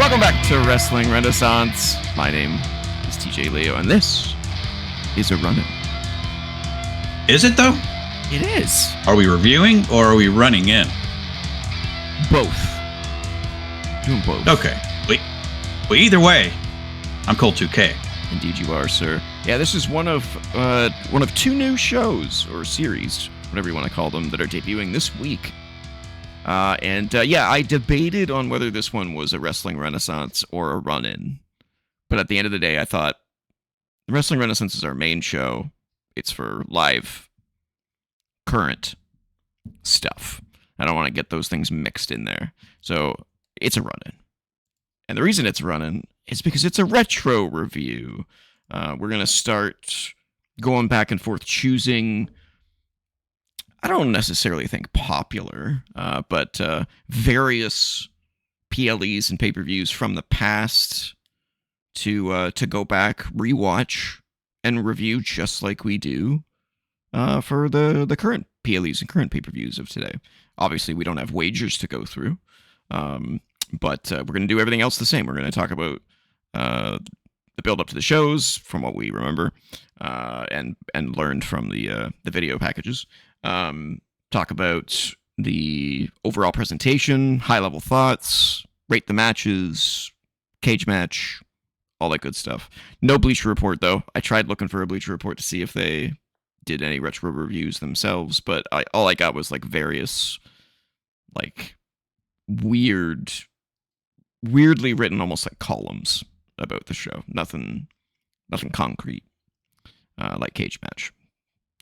Welcome back to Wrestling Renaissance. My name is TJ Leo, and this is a run-in. Is it, though? It is. Are we reviewing, or are we running in? Both. Doing both. Okay. Well, either way, I'm Cull2K. Indeed you are, sir. Yeah, this is one of two new shows, or series, whatever you want to call them, that are debuting this week. I debated on whether this one was a Wrestling Renaissance or a run-in. But at the end of the day, I thought, the Wrestling Renaissance is our main show. It's for live, current stuff. I don't want to get those things mixed in there. So, it's a run-in. And the reason it's a run-in is because it's a retro review. We're going to start going back and forth choosing... I don't necessarily think popular, but various PLEs and pay-per-views from the past to go back, rewatch, and review just like we do for the current PLEs and current pay-per-views of today. Obviously, we don't have wagers to go through, but we're going to do everything else the same. We're going to talk about the build-up to the shows from what we remember and learned from the video packages. Talk about the overall presentation, high-level thoughts, rate the matches, cage match, all that good stuff. No Bleacher Report, though. I tried looking for a Bleacher Report to see if they did any retro reviews themselves, but all I got was, like, various, like, weirdly written, almost like columns about the show. Nothing concrete, like cage match.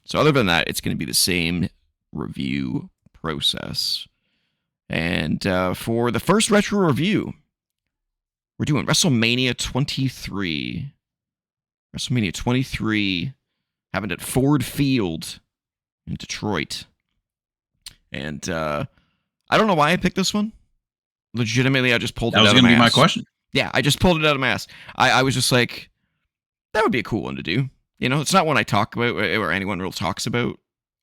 So other than that, it's going to be the same review process. And for the first retro review, we're doing Wrestlemania 23. Wrestlemania 23 happened at Ford Field in Detroit. And I don't know why I picked this one. Legitimately, I just pulled it out of my ass. That was going to be my question. Yeah, I just pulled it out of my ass. I was just like, that would be a cool one to do. You know, it's not one I talk about or anyone really talks about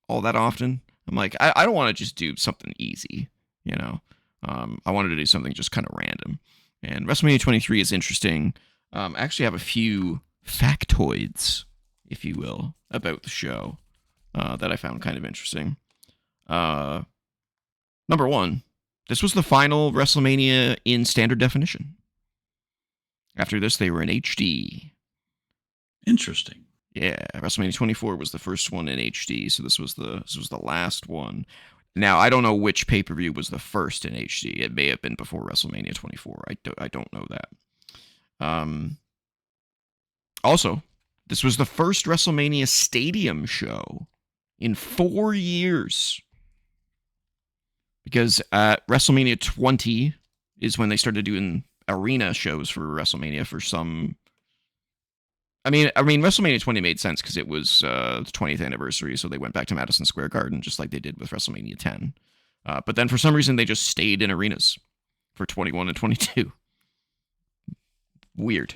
all that often. I'm like, I don't want to just do something easy, you know. I wanted to do something just kind of random. And WrestleMania 23 is interesting. I actually have a few factoids, if you will, about the show that I found kind of interesting. Number one, this was the final WrestleMania in standard definition. After this, they were in HD. Interesting. Yeah, WrestleMania 24 was the first one in HD, so this was the last one. Now, I don't know which pay-per-view was the first in HD. It may have been before WrestleMania 24. I don't know that. Also, this was the first WrestleMania Stadium show in 4 years. Because at WrestleMania 20 is when they started doing arena shows for WrestleMania for some... I mean, WrestleMania 20 made sense because it was the 20th anniversary, so they went back to Madison Square Garden just like they did with WrestleMania 10. But then for some reason, they just stayed in arenas for 21 and 22. Weird.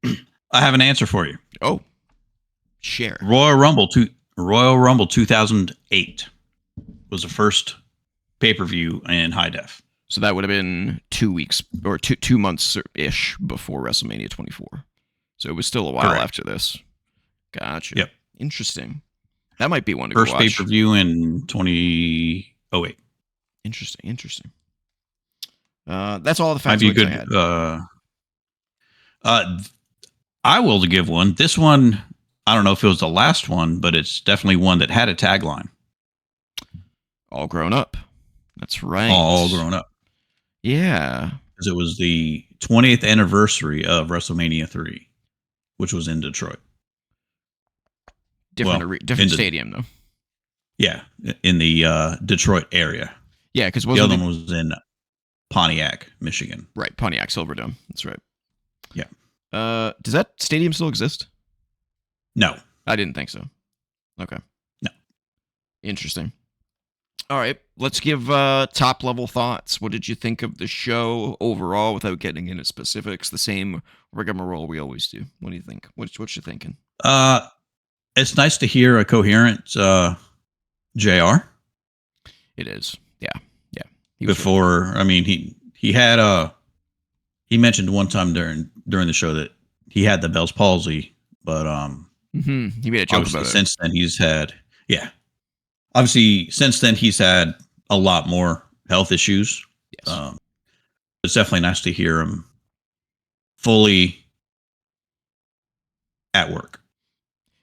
I have an answer for you. Oh, share. Royal Rumble 2008 was the first pay-per-view in high def. So that would have been 2 weeks or two months-ish before WrestleMania 24. So it was still a while after this. Gotcha. Yep. Interesting. That might be one to go watch. First pay-per-view in 2008. Interesting. That's all the facts I had. I will give one. This one, I don't know if it was the last one, but it's definitely one that had a tagline. All grown up. That's right. All grown up. Yeah. Because it was the 20th anniversary of WrestleMania 3. Which was in Detroit. Different stadium, though. Yeah, in the Detroit area. Yeah, because the other one was in Pontiac, Michigan. Right, Pontiac Silverdome. That's right. Yeah. Does that stadium still exist? No. I didn't think so. Okay. No. Interesting. All right, let's give top-level thoughts. What did you think of the show overall without getting into specifics? The same rigmarole we always do. What do you think? What you thinking? It's nice to hear a coherent JR. It is. Yeah. Before, I mean, he had he mentioned one time during the show that he had the Bell's palsy, but He made a joke obviously about it. since then he's had obviously since then he's had a lot more health issues. Yes. It's definitely nice to hear him fully at work.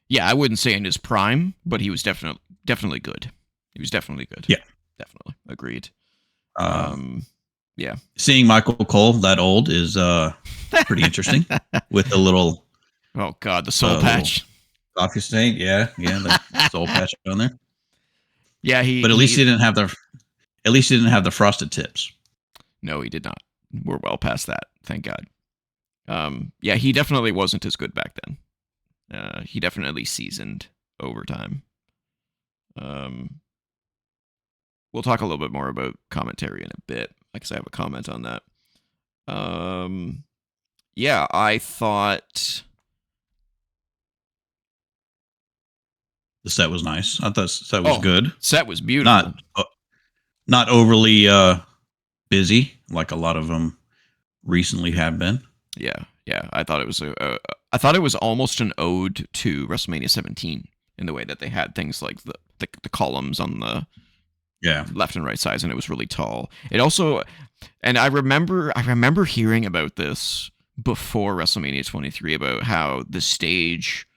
Yeah, I wouldn't say in his prime, but he was definitely good. He was definitely good. Yeah. Definitely. Agreed. Yeah. Seeing Michael Cole that old is pretty interesting with the little Oh God, the soul patch. coffee stain. Yeah, the soul patch on there. Yeah, But at least he didn't have the frosted tips. No, he did not. We're well past that, thank God. Yeah, he definitely wasn't as good back then. He definitely seasoned over time. We'll talk a little bit more about commentary in a bit, because I have a comment on that. Yeah, I thought the set was nice. I thought the set was good. Set was beautiful. Not overly busy like a lot of them recently have been. Yeah. I thought it was I thought it was almost an ode to WrestleMania 17 in the way that they had things like the columns on the left and right sides, and it was really tall. It also, and I remember hearing about this before WrestleMania 23 about how the stage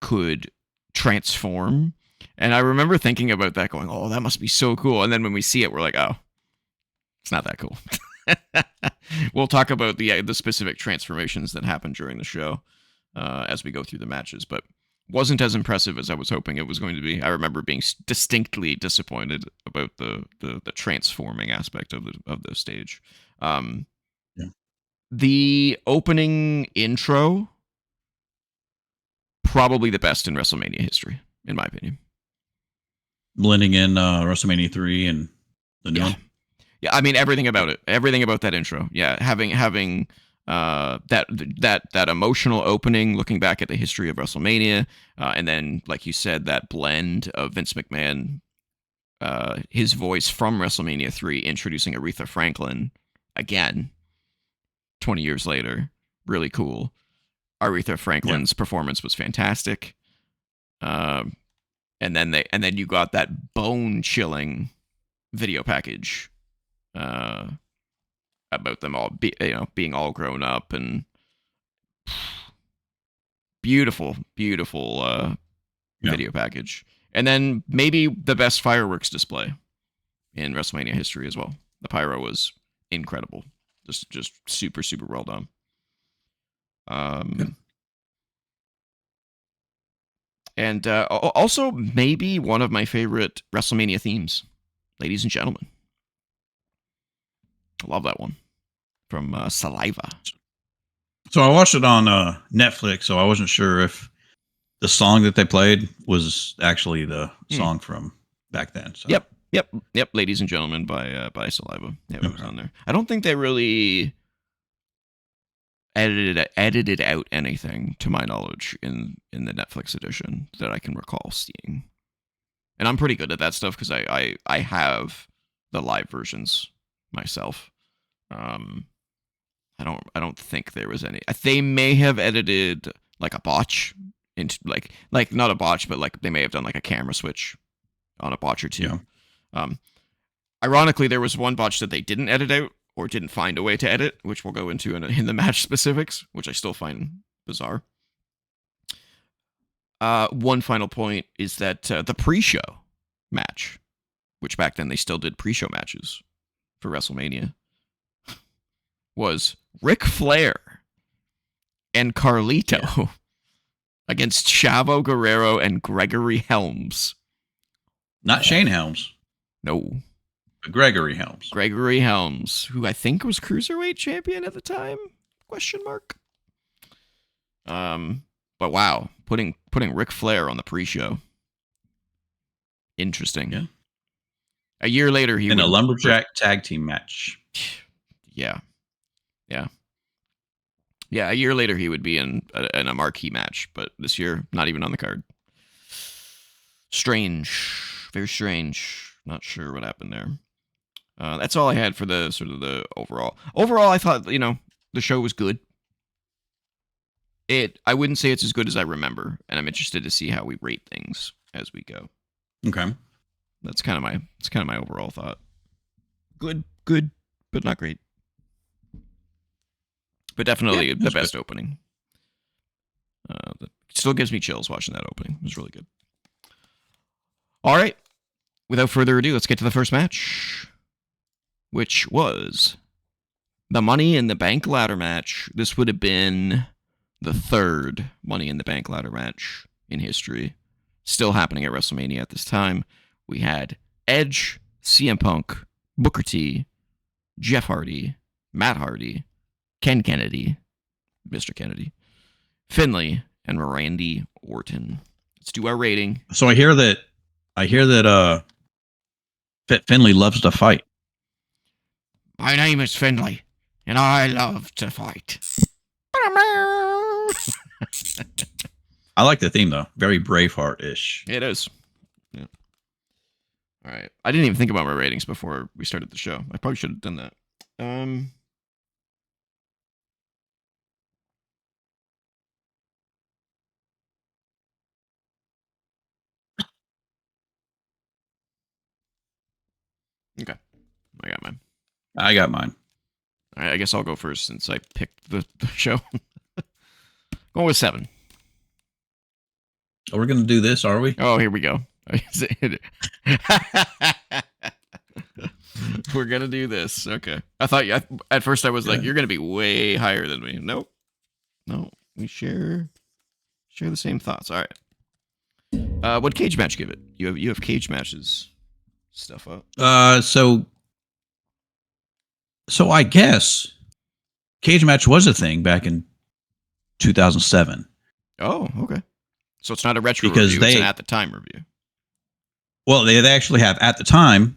could transform, and I remember thinking about that, going, "Oh, that must be so cool." And then when we see it, we're like, "Oh, it's not that cool." We'll talk about the specific transformations that happened during the show as we go through the matches, but wasn't as impressive as I was hoping it was going to be. I remember being distinctly disappointed about the transforming aspect of the stage. The opening intro, probably the best in WrestleMania history, in my opinion. Blending in WrestleMania 3 and the new one. Yeah, I mean everything about it, everything about that intro. Yeah, having that emotional opening, looking back at the history of WrestleMania, and then, like you said, that blend of Vince McMahon, his voice from WrestleMania 3, introducing Aretha Franklin again, 20 years later, really cool. Aretha Franklin's performance was fantastic, and then you got that bone chilling video package. About them all being all grown up, and beautiful video package. And then maybe the best fireworks display in WrestleMania history as well. The pyro was incredible. Just super well done. And also maybe one of my favorite WrestleMania themes, ladies and gentlemen. I love that one from Saliva. So I watched it on Netflix, so I wasn't sure if the song that they played was actually the song from back then. So. Yep. Ladies and gentlemen, by Saliva. Yeah, it was on there. I don't think they really edited out anything, to my knowledge, in the Netflix edition that I can recall seeing. And I'm pretty good at that stuff because I have the live versions myself. I don't think there was any. They may have edited like a botch into like not a botch, but like they may have done like a camera switch on a botch or two. Yeah. Ironically, there was one botch that they didn't edit out or didn't find a way to edit, which we'll go into in the match specifics, which I still find bizarre. One final point is that the pre-show match, which back then they still did pre-show matches for WrestleMania, was Ric Flair and Carlito against Chavo Guerrero and Gregory Helms. Not Shane Helms. No. Gregory Helms. Gregory Helms, who I think was Cruiserweight champion at the time? ? But wow, putting Ric Flair on the pre-show. Interesting. Yeah. A year later, he in a lumberjack tag team match. Yeah. A year later, he would be in a marquee match, but this year, not even on the card. Strange, very strange. Not sure what happened there. That's all I had for the sort of the overall. Overall, I thought, the The show was good. I wouldn't say it's as good as I remember, and I'm interested to see how we rate things as we go. Okay. That's kind of my overall thought. Good, but not great. But definitely the best opening. It still gives me chills watching that opening. It was really good. All right. Without further ado, let's get to the first match, which was the Money in the Bank ladder match. This would have been the third Money in the Bank ladder match in history. Still happening at WrestleMania at this time. We had Edge, CM Punk, Booker T, Jeff Hardy, Matt Hardy, Ken Kennedy, Mr. Kennedy, Finlay, and Randy Orton. Let's do our rating. So I hear that Finlay loves to fight. My name is Finlay, and I love to fight. I like the theme though. Very Braveheart-ish. It is. Yeah. All right. I didn't even think about my ratings before we started the show. I probably should have done that. Okay. I got mine. I got mine. All right. I guess I'll go first since I picked the show. Going with 7. Oh, we're gonna do this, are we? Oh, here we go. We're gonna do this. Okay. I thought at first I was like, you're gonna be way higher than me. Nope. No, we share the same thoughts. All right. What cage match give it? You have cage matches stuff up. So I guess cage match was a thing back in 2007. Oh, okay. So it's not a retro Because review, it's an at the time review. Well, they actually have at the time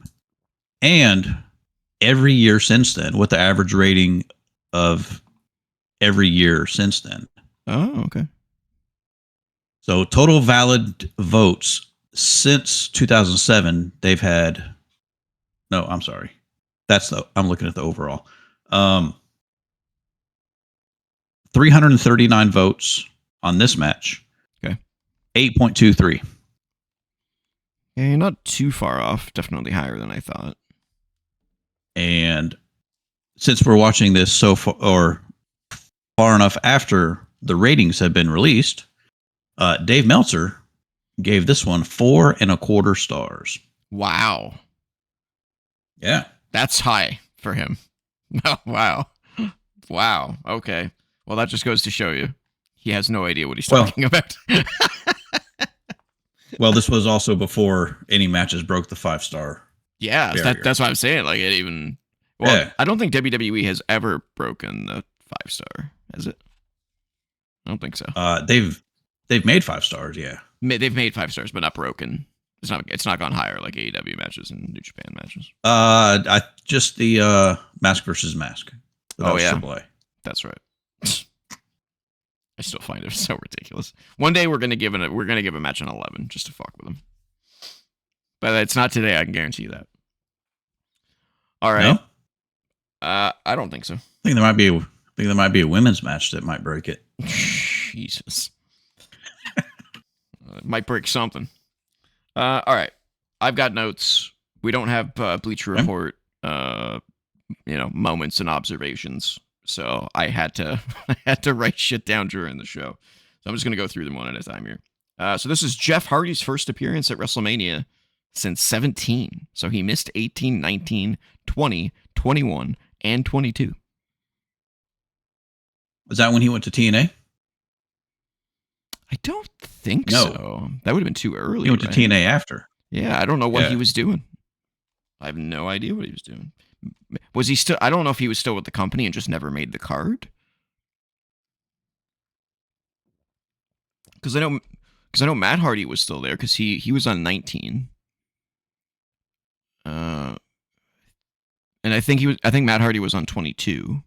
and every year since then, what the average rating of every year since then. Oh, okay. So total valid votes since 2007, they've had. No, I'm sorry. I'm looking at the overall. 339 votes on this match. Okay. 8.23. Yeah, you're not too far off. Definitely higher than I thought. And since we're watching this so far, or far enough after the ratings have been released, Dave Meltzer gave this one 4.25 stars. Wow. Yeah. That's high for him. Oh, wow. Wow. Okay. Well, that just goes to show you he has no idea what he's talking about. Well, this was also before any matches broke the 5-star. Yeah, that's what I'm saying. Like it even. Well, yeah. I don't think WWE has ever broken the 5-star, has it? I don't think so. They've made 5 stars, yeah. They've made 5 stars, but not broken. It's not gone higher like AEW matches and New Japan matches. Just the Mask versus Mask. Oh yeah, AAA. That's right. I still find it so ridiculous. One day we're gonna give a match an 11 just to fuck with them. But it's not today. I can guarantee you that. All right. No? I don't think so. I think there might be a women's match that might break it. Jesus. It might break something. All right. I've got notes. We don't have Bleacher Report, moments and observations. So I had to write shit down during the show. So I'm just going to go through them one at a time here. So this is Jeff Hardy's first appearance at WrestleMania since 17. So he missed 18, 19, 20, 21, and 22. Was that when he went to TNA? I don't think so. That would have been too early. He went to TNA after. Yeah, I don't know what he was doing. I have no idea what he was doing. Was he still? I don't know if he was still with the company and just never made the card. Because I know Matt Hardy was still there because he was on 19. And I think Matt Hardy was on 22.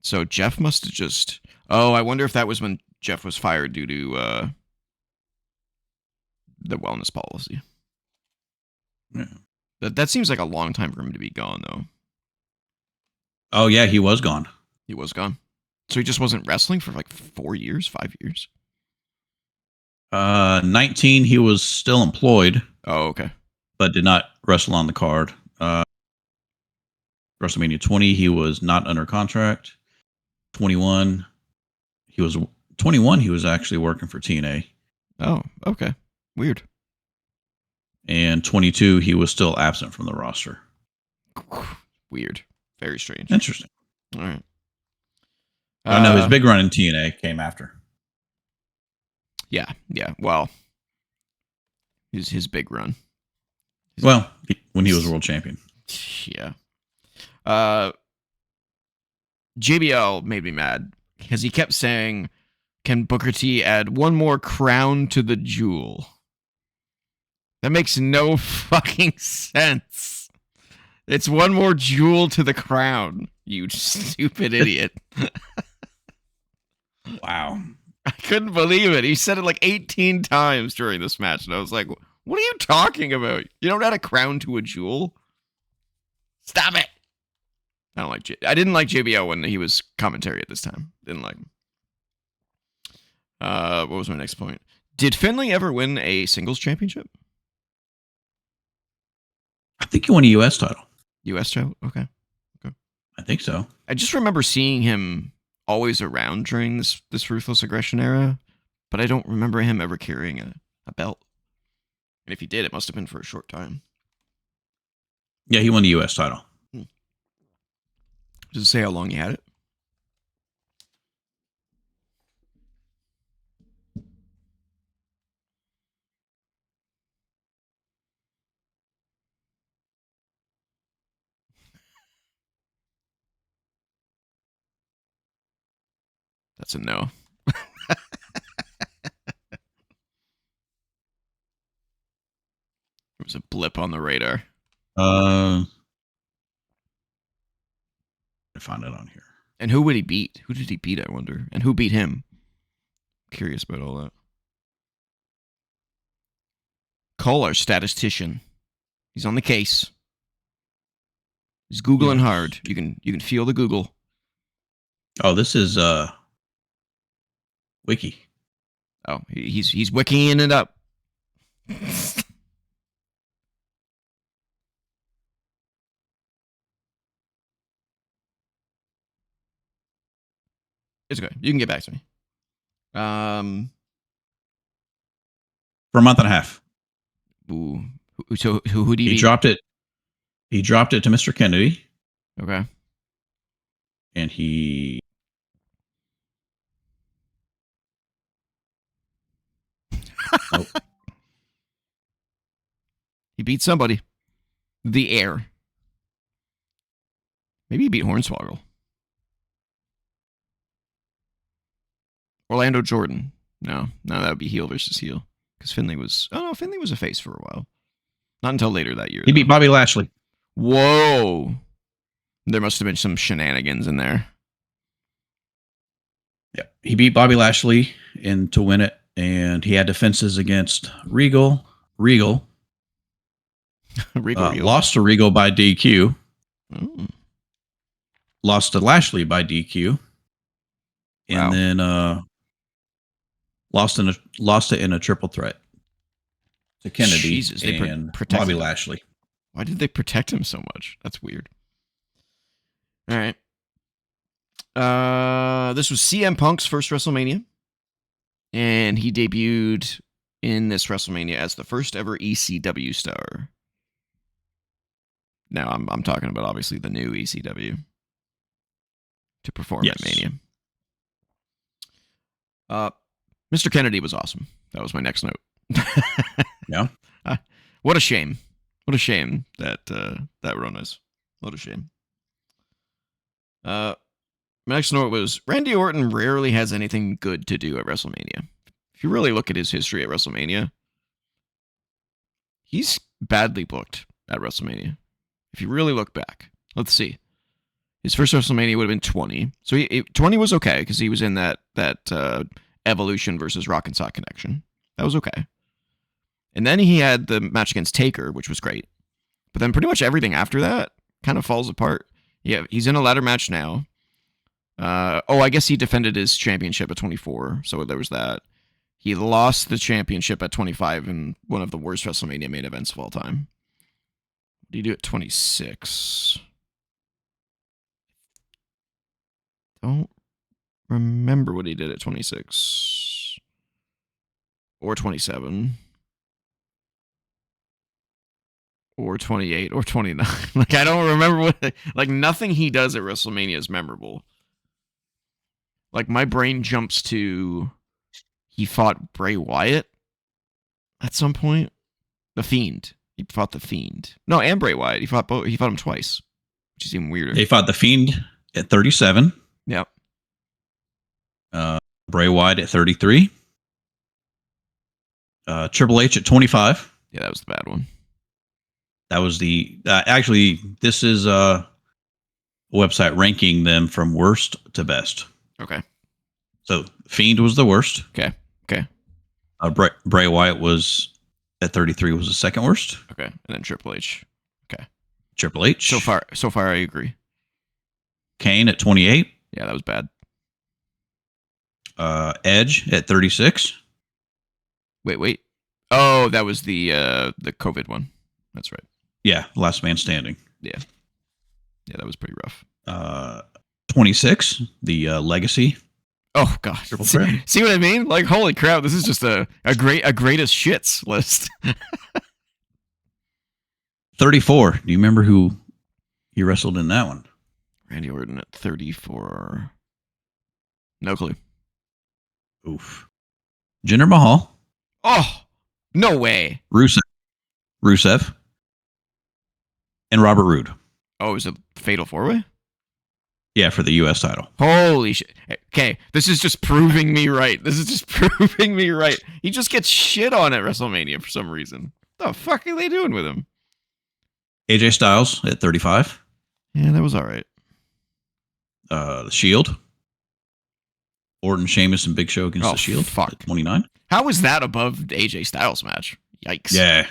So Jeff must have just. Oh, I wonder if that was when Jeff was fired due to the wellness policy. Yeah. That seems like a long time for him to be gone, though. Oh yeah, he was gone. He was gone. So he just wasn't wrestling for like 4 years, 5 years. 19, he was still employed, Oh, okay. but did not wrestle on the card. WrestleMania 20, he was not under contract. 21, he was 21. He was actually working for TNA, Oh, okay. Weird. and 22, he was still absent from the roster. Weird. Very strange. Interesting. All right. I know his big run in TNA came after. Yeah. Well, his big run. Well, when he was world champion. Yeah. JBL made me mad because he kept saying, "Can Booker T add one more crown to the jewel?" That makes no fucking sense. It's one more jewel to the crown, you stupid idiot. Wow. I couldn't believe it. He said it like 18 times during this match, and I was like, what are you talking about? You don't add a crown to a jewel? Stop it. I didn't like JBL when he was commentary at this time. Didn't like him. What was my next point? Did Finlay ever win a singles championship? I think he won a U.S. title. U.S. title? Okay. I think so. I just remember seeing him always around during this Ruthless Aggression era, but I don't remember him ever carrying a belt. And if he did, it must have been for a short time. Yeah, he won the U.S. title. Does it say how long he had it? That's a no. There was a blip on the radar. I found it on here. And who would he beat? Who did he beat, I wonder? And who beat him? Curious about all that. Cole, our statistician. He's on the case. He's Googling hard. You can feel the Google. Oh, this is Wiki. Oh, he's wikiing it up. It's okay. You can get back to me. For a month and a half. Ooh. So who do you He beat? dropped it. He dropped it to Mr. Kennedy, Okay. and he nope. He beat somebody. The Air. Maybe he beat Hornswoggle. Orlando Jordan. No, that would be heel versus heel. Because Finlay was a face for a while. Not until later that year. He beat Bobby Lashley. Whoa. There must have been some shenanigans in there. Yeah, he beat Bobby Lashley to win it, and he had defenses against Regal. Regal. Lost to Regal by DQ. Oh. Lost to Lashley by DQ. And then lost it in a triple threat to Kennedy. Jesus, they and protected Bobby him. Lashley. Why did they protect him so much? That's weird. All right. This was CM Punk's first WrestleMania, and he debuted in this WrestleMania as the first ever ECW star. Now I'm talking about obviously the new ECW to perform at Mania. Mr. Kennedy was awesome. That was my next note. Yeah. What a shame. What a shame that Rona's. What a shame. My next note was Randy Orton rarely has anything good to do at WrestleMania. If you really look at his history at WrestleMania, he's badly booked at WrestleMania. If you really look back, let's see. His first WrestleMania would have been 20. So 20 was okay because he was in that Evolution versus Rock and Sock Connection. That was okay. And then he had the match against Taker, which was great. But then pretty much everything after that kind of falls apart. Yeah, he's in a ladder match now. I guess he defended his championship at 24, so there was that. He lost the championship at 25 in one of the worst WrestleMania main events of all time. What did he do at 26? Don't remember what he did at 26. Or 27. Or 28 or 29. Like, I don't remember what... Like, nothing he does at WrestleMania is memorable. Like, my brain jumps to... He fought Bray Wyatt at some point. The Fiend. He fought The Fiend. No, and Bray Wyatt. He fought both. He fought him twice, which is even weirder. They fought The Fiend at 37. Yep. Bray Wyatt at 33. Triple H at 25. Yeah, that was the bad one. That was the... actually, this is a website ranking them from worst to best. Okay. So, Fiend was the worst. Okay. Bray Wyatt was at 33 was the second worst. Okay. And then Triple H. Okay. Triple H. So far, I agree. Kane at 28. Yeah, that was bad. Edge at 36. Wait. Oh, that was the COVID one. That's right. Yeah, last man standing. Yeah, that was pretty rough. 26, the Legacy. Oh god. See what I mean? Like, holy crap, this is just a greatest shits list. 34. Do you remember who he wrestled in that one? Randy Orton at 34. No clue. Oof. Jinder Mahal. Oh, no way. Rusev. And Robert Roode. Oh, it was a fatal 4-way? Yeah, for the U.S. title. Holy shit. Okay, this is just proving me right. He just gets shit on at WrestleMania for some reason. What the fuck are they doing with him? AJ Styles at 35. Yeah, that was all right. The Shield. Orton, Sheamus, and Big Show against the Shield. Fuck. At 29. How is that above the AJ Styles match? Yikes. Yeah.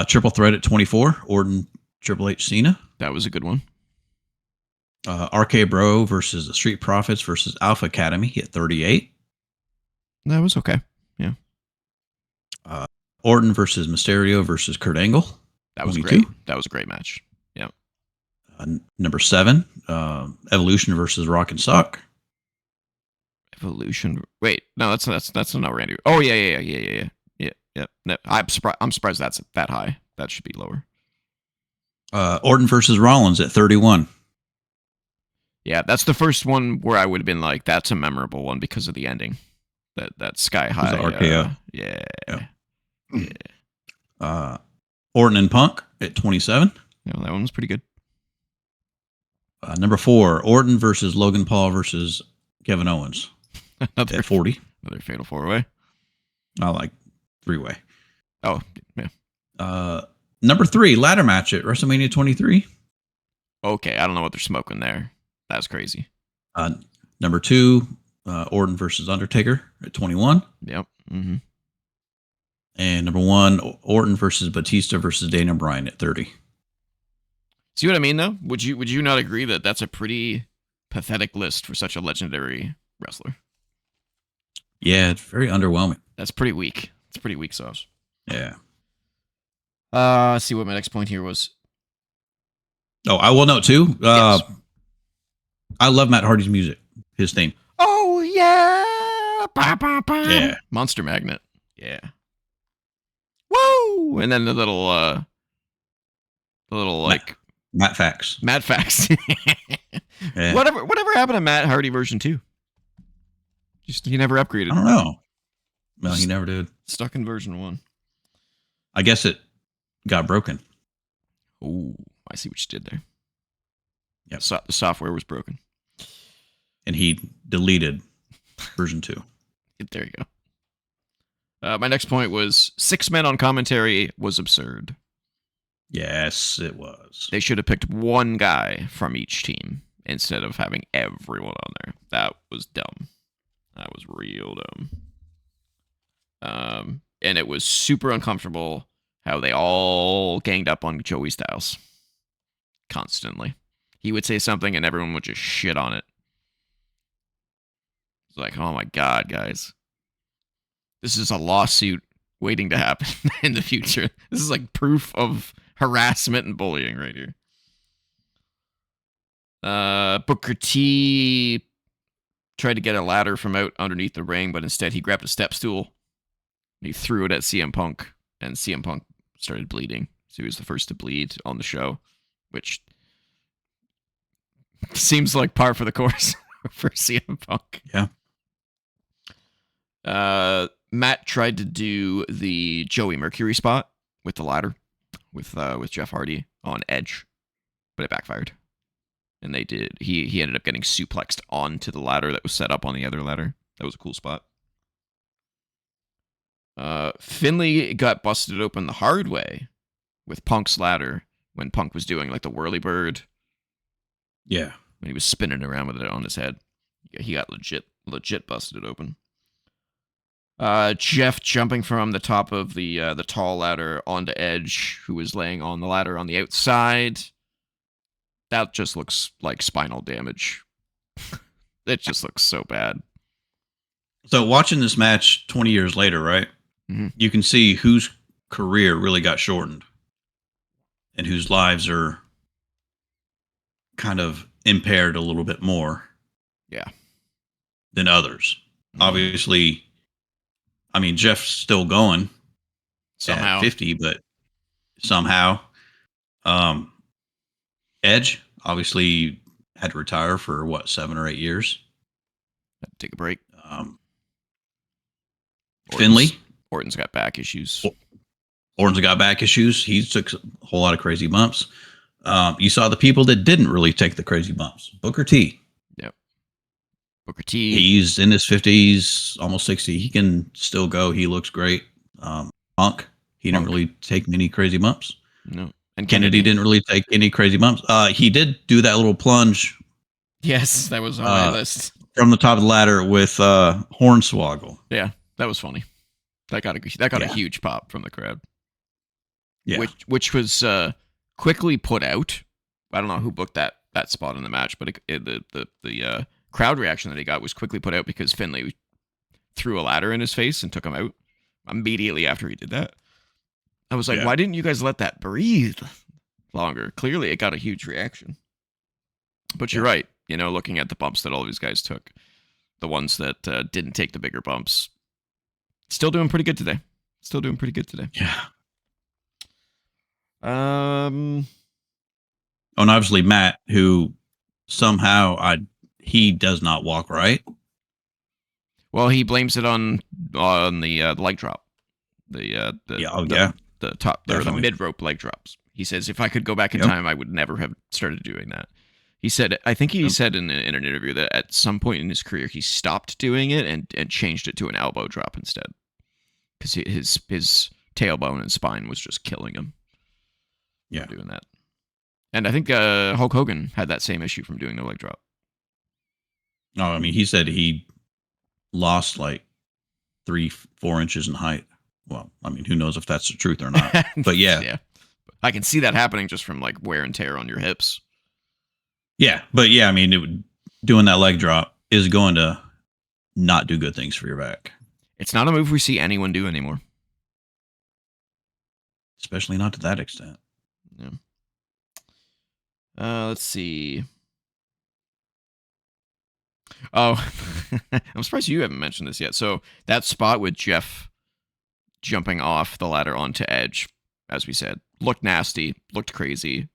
Triple Threat at 24. Orton, Triple H, Cena. That was a good one. RK Bro versus the Street Profits versus Alpha Academy at 38. That was okay. Yeah. Orton versus Mysterio versus Kurt Angle. That was 22. great. That was a great match. Yeah. Number 7, Evolution versus Rock and Sock. Evolution. Wait, no, that's not Randy. Oh yeah. No, I'm surprised that's that high. That should be lower. Orton versus Rollins at 31. Yeah, that's the first one where I would have been like, that's a memorable one because of the ending. That Sky High. The RKO. Yeah. Orton and Punk at 27. Yeah, that one was pretty good. Number 4, Orton versus Logan Paul versus Kevin Owens Another at 40. fatal 4-way. I like 3-way. Oh, yeah. Number 3, ladder match at WrestleMania 23. Okay, I don't know what they're smoking there. That's crazy. Number 2, Orton versus Undertaker at 21. Yep. Mm-hmm. And number 1, Orton versus Batista versus Daniel Bryan at 30. See what I mean, though? Would you not agree that that's a pretty pathetic list for such a legendary wrestler? Yeah, it's very underwhelming. That's pretty weak. It's pretty weak sauce. Yeah. Let's see what my next point here was. Oh, I will note too. Yes. I love Matt Hardy's music. His theme. Oh yeah. Bah, bah, bah. Yeah. Monster Magnet. Yeah. Woo! And then the little like Matt Fax. Matt Fax. Yeah. Whatever happened to Matt Hardy version 2? Just he never upgraded. I don't know. No, he never did. Stuck in version 1. I guess it got broken. Ooh, I see what you did there. Yep. The software was broken. And he deleted version 2. There you go. My next point was 6 men on commentary was absurd. Yes, it was. They should have picked one guy from each team instead of having everyone on there. That was dumb. That was real dumb. And it was super uncomfortable how they all ganged up on Joey Styles. constantly. He would say something and everyone would just shit on it. It's like, oh my God, guys. This is a lawsuit waiting to happen in the future. This is like proof of harassment and bullying right here. Booker T tried to get a ladder from out underneath the ring, but instead he grabbed a step stool and he threw it at CM Punk, and CM Punk started bleeding. So he was the first to bleed on the show, which seems like par for the course for CM Punk. Yeah. Matt tried to do the Joey Mercury spot with the ladder with Jeff Hardy on Edge, but it backfired. And they did. He ended up getting suplexed onto the ladder that was set up on the other ladder. That was a cool spot. Finlay got busted open the hard way with Punk's ladder when Punk was doing like the whirly bird. Yeah. When he was spinning around with it on his head. He got legit busted open. Jeff jumping from the top of the tall ladder onto Edge, who was laying on the ladder on the outside. That just looks like spinal damage. It just looks so bad. So watching this match 20 years later, right? Mm-hmm. You can see whose career really got shortened and whose lives are kind of impaired a little bit more. Yeah. Than others. Mm-hmm. Obviously, I mean, Jeff's still going somehow at 50, but somehow. Edge obviously had to retire for 7 or 8 years. Had to take a break. Finlay. Orton's got back issues. Orton's got back issues. He took a whole lot of crazy bumps. You saw the people that didn't really take the crazy bumps. Booker T. Yep. Booker T. He's in his 50s, almost 60. He can still go. He looks great. Punk. He didn't really take many crazy bumps. No. And Kennedy didn't really take any crazy bumps. He did do that little plunge. Yes, that was on my list. From the top of the ladder with Hornswoggle. Yeah, that was funny. That got a huge pop from the crowd. Yeah. Which was quickly put out. I don't know who booked that spot in the match, but the crowd reaction that he got was quickly put out because Finlay threw a ladder in his face and took him out immediately after he did that. I was like, why didn't you guys let that breathe longer? Clearly, it got a huge reaction. But you're right. You know, looking at the bumps that all these guys took, the ones that didn't take the bigger bumps, still doing pretty good today. Yeah. And obviously Matt, who somehow he does not walk right. Well, he blames it on the leg drop. The top or the mid rope leg drops. He says, if I could go back in time, I would never have started doing that. He said, I think he said in an interview that at some point in his career, he stopped doing it and changed it to an elbow drop instead. Because his tailbone and spine was just killing him. Yeah. Doing that. And I think Hulk Hogan had that same issue from doing the leg drop. No, I mean, he said he lost like 3-4 inches in height. Well, I mean, who knows if that's the truth or not. But yeah. I can see that happening just from like wear and tear on your hips. Yeah. But yeah, I mean, doing that leg drop is going to not do good things for your back. It's not a move we see anyone do anymore. Especially not to that extent. Yeah. Let's see. Oh, I'm surprised you haven't mentioned this yet. So that spot with Jeff jumping off the ladder onto Edge, as we said, looked nasty, looked crazy.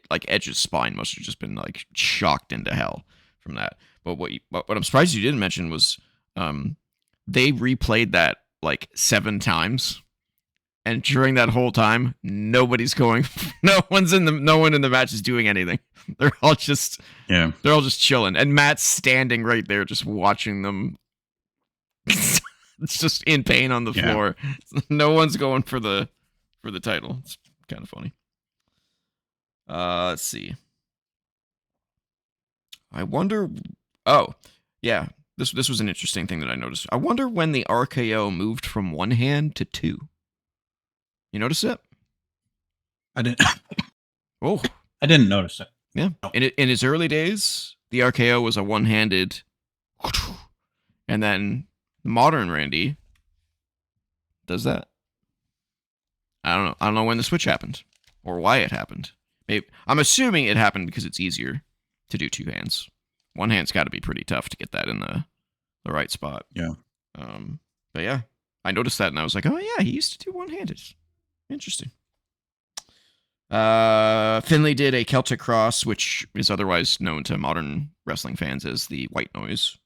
Like Edge's spine must have just been like shocked into hell from that. But what I'm surprised you didn't mention was they replayed that like 7 times, and during that whole time, no one in the match is doing anything. They're all just chilling, and Matt's standing right there just watching them. It's just in pain on the floor. No one's going for the title. It's kind of funny. Let's see. I wonder. Oh, yeah. This was an interesting thing that I noticed. I wonder when the RKO moved from 1 hand to 2. You notice it? I didn't. Oh, I didn't notice it. Yeah. In his early days, the RKO was a one-handed, and then modern Randy does that. I don't know. I don't know when the switch happened or why it happened. Maybe, I'm assuming it happened because it's easier to do two hands. One hand's got to be pretty tough to get that in the right spot. Yeah. But yeah, I noticed that and I was like, oh yeah, he used to do one-handed. Interesting. Finlay did a Celtic Cross, which is otherwise known to modern wrestling fans as the white noise.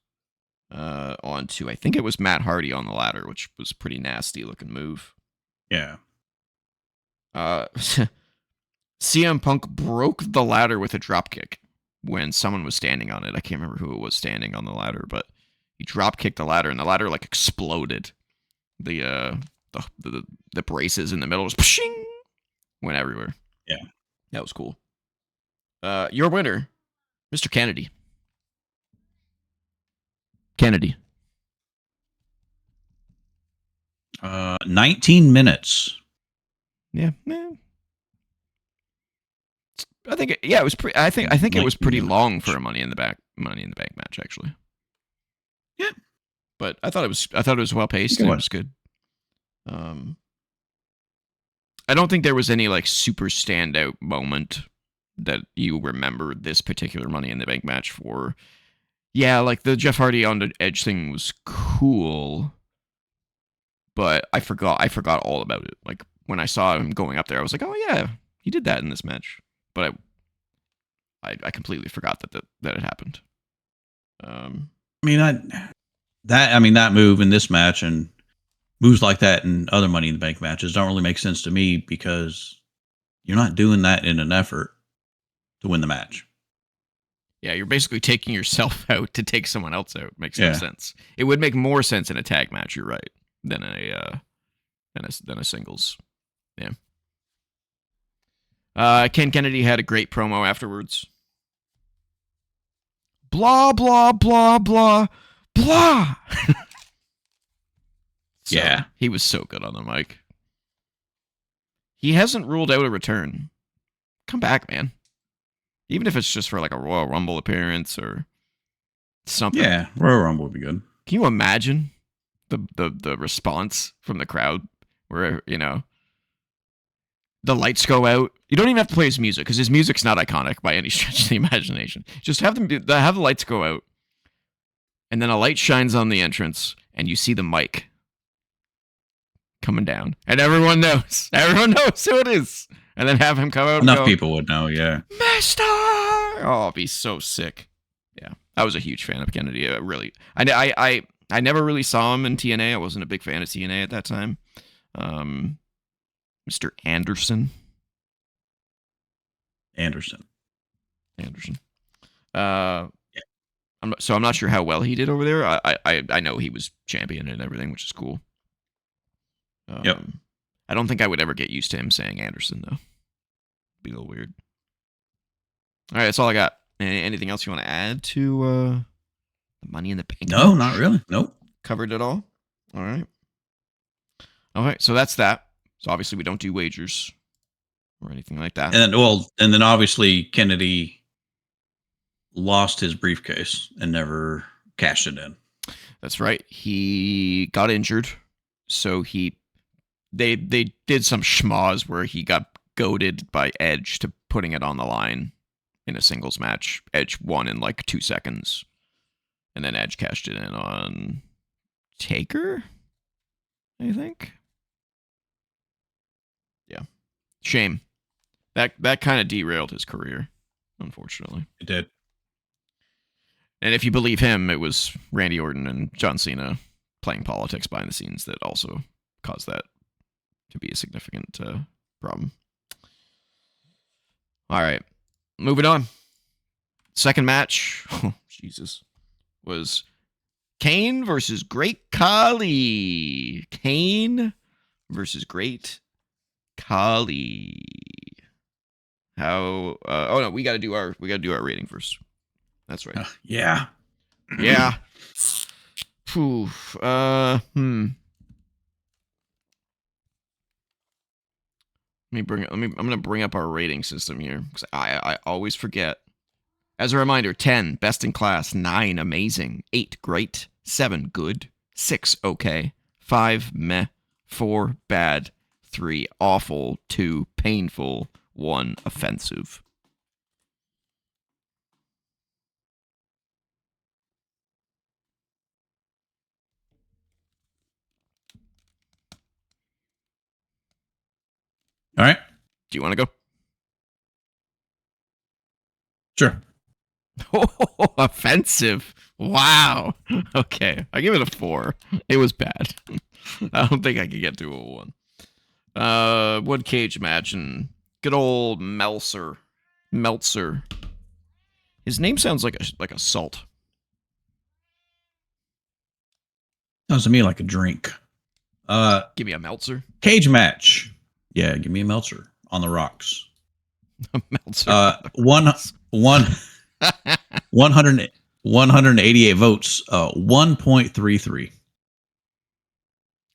Onto, I think it was Matt Hardy on the ladder, which was a pretty nasty looking move. Yeah. CM Punk broke the ladder with a dropkick when someone was standing on it. I can't remember who it was standing on the ladder, but he dropkicked the ladder and the ladder like exploded. The braces in the middle just pshing, went everywhere. Yeah. That was cool. Your winner, Mr. Kennedy. 19 minutes. Yeah. I think it was pretty. I think it was pretty long for a Money in the Bank match actually. Yeah. But I thought it was well paced and it was good. I don't think there was any like super standout moment that you remember this particular Money in the Bank match for. Yeah, like the Jeff Hardy on the Edge thing was cool, but I forgot all about it. Like when I saw him going up there, I was like, oh yeah, he did that in this match. But I completely forgot that it happened. That move in this match and moves like that in other Money in the Bank matches don't really make sense to me because you're not doing that in an effort to win the match. Yeah, you're basically taking yourself out to take someone else out. Makes no sense. It would make more sense in a tag match. You're right than a singles. Yeah. Ken Kennedy had a great promo afterwards. Blah blah blah blah blah. Yeah, he was so good on the mic. He hasn't ruled out a return. Come back, man. Even if it's just for like a Royal Rumble appearance or something. Yeah, Royal Rumble would be good. Can you imagine the response from the crowd where, you know, the lights go out? You don't even have to play his music because his music's not iconic by any stretch of the imagination. Just have the lights go out and then a light shines on the entrance and you see the mic coming down and everyone knows who it is. And then have him come out. Enough people would know, yeah. Master! Oh, it'd be so sick. Yeah, I was a huge fan of Kennedy. Really, I never really saw him in TNA. I wasn't a big fan of TNA at that time. Mr. Anderson. Yeah. I'm not sure how well he did over there. I know he was champion and everything, which is cool. Yep. I don't think I would ever get used to him saying Anderson, though. Be a little weird. All right, that's all I got. Anything else you want to add to the Money in the Bank? No, not really. Nope. Covered it all? All right. All right, so that's that. So obviously we don't do wagers or anything like that. And then obviously Kennedy lost his briefcase and never cashed it in. That's right. He got injured, so they did some schmoz where he got goaded by Edge to putting it on the line in a singles match. Edge won in like 2 seconds, and then Edge cashed it in on Taker, I think. Yeah, shame. That kind of derailed his career, unfortunately. It did. And if you believe him, it was Randy Orton and John Cena playing politics behind the scenes that also caused that to be a significant problem. All right, moving on. Second match, oh, Jesus, was Kane versus Great Khali. Kane versus Great Khali. How? Oh no, we got to do our rating first. That's right. Yeah. Yeah. Phew. I'm gonna bring up our rating system here because I always forget. As a reminder, 10 best in class, 9 amazing, 8 great, 7 good, 6 okay, 5 meh, 4 bad, 3 awful, 2 painful, 1 offensive. All right. Do you want to go? Sure. Oh, offensive. Wow. Okay. I give it a 4. It was bad. I don't think I could get to a 1. Wood cage match and good old Meltzer. His name sounds like a salt. Sounds to me like a drink. Give me a Meltzer. Cage match. Yeah, give me a Meltzer on the rocks. A Meltzer. One 188 votes. 1.33.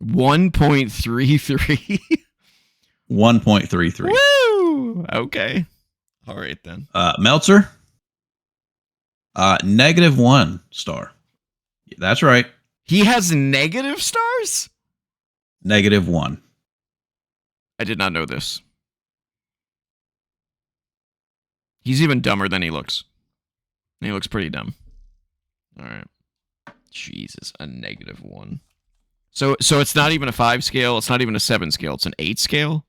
1.33. 1.33. Woo! Okay. All right then. Meltzer. -1 star. That's right. He has negative stars? -1. I did not know this. He's even dumber than he looks. He looks pretty dumb. All right. Jesus, a -1. So it's not even a 5 scale. It's not even a 7 scale. It's an 8 scale.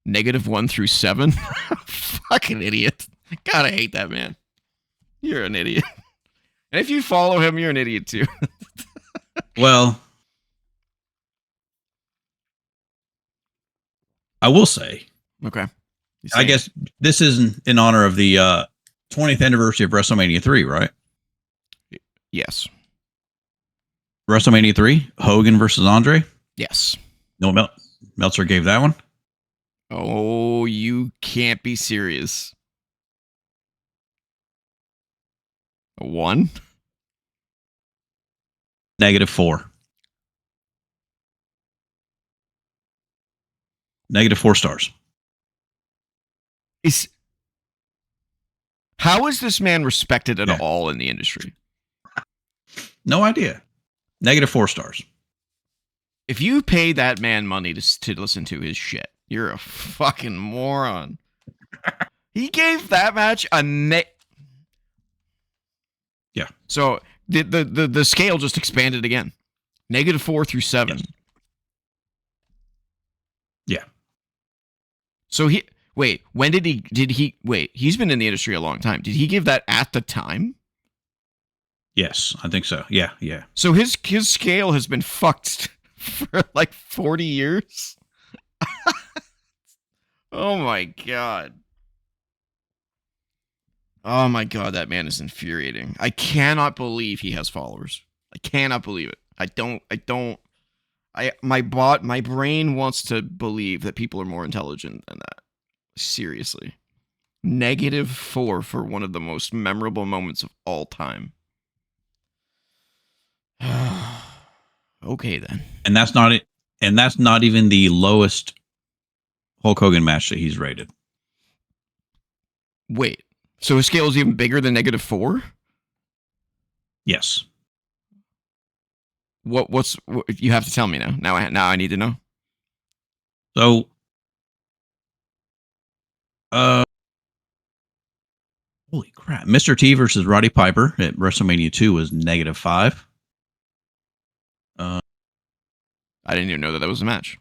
-1 through 7. Fucking idiot. God, I hate that man. You're an idiot. And if you follow him, you're an idiot too. Well, I will say. Okay. I guess this is in honor of the 20th anniversary of WrestleMania 3, right? Yes. WrestleMania 3, Hogan versus Andre. Yes. No, Meltzer gave that one. Oh, you can't be serious. A 1? -4. -4 stars. How is this man respected at all in the industry? No idea. -4 stars. If you pay that man money to listen to his shit, you're a fucking moron. He gave that match a Yeah. So the scale just expanded again. -4 through 7. Yes. Yeah. So when did he wait, he's been in the industry a long time. Did he give that at the time? Yes, I think so. Yeah. So his scale has been fucked for like 40 years. Oh my god. Oh my god, that man is infuriating. I cannot believe he has followers. I cannot believe it. My brain wants to believe that people are more intelligent than that. Seriously. -4 for one of the most memorable moments of all time. Okay then. And that's not it. And that's not even the lowest Hulk Hogan match that he's rated. Wait. So his scale is even bigger than -4? Yes. What you have to tell me now. Now I need to know. So holy crap. Mr. T versus Roddy Piper at WrestleMania 2 was -5. I didn't even know that was a match.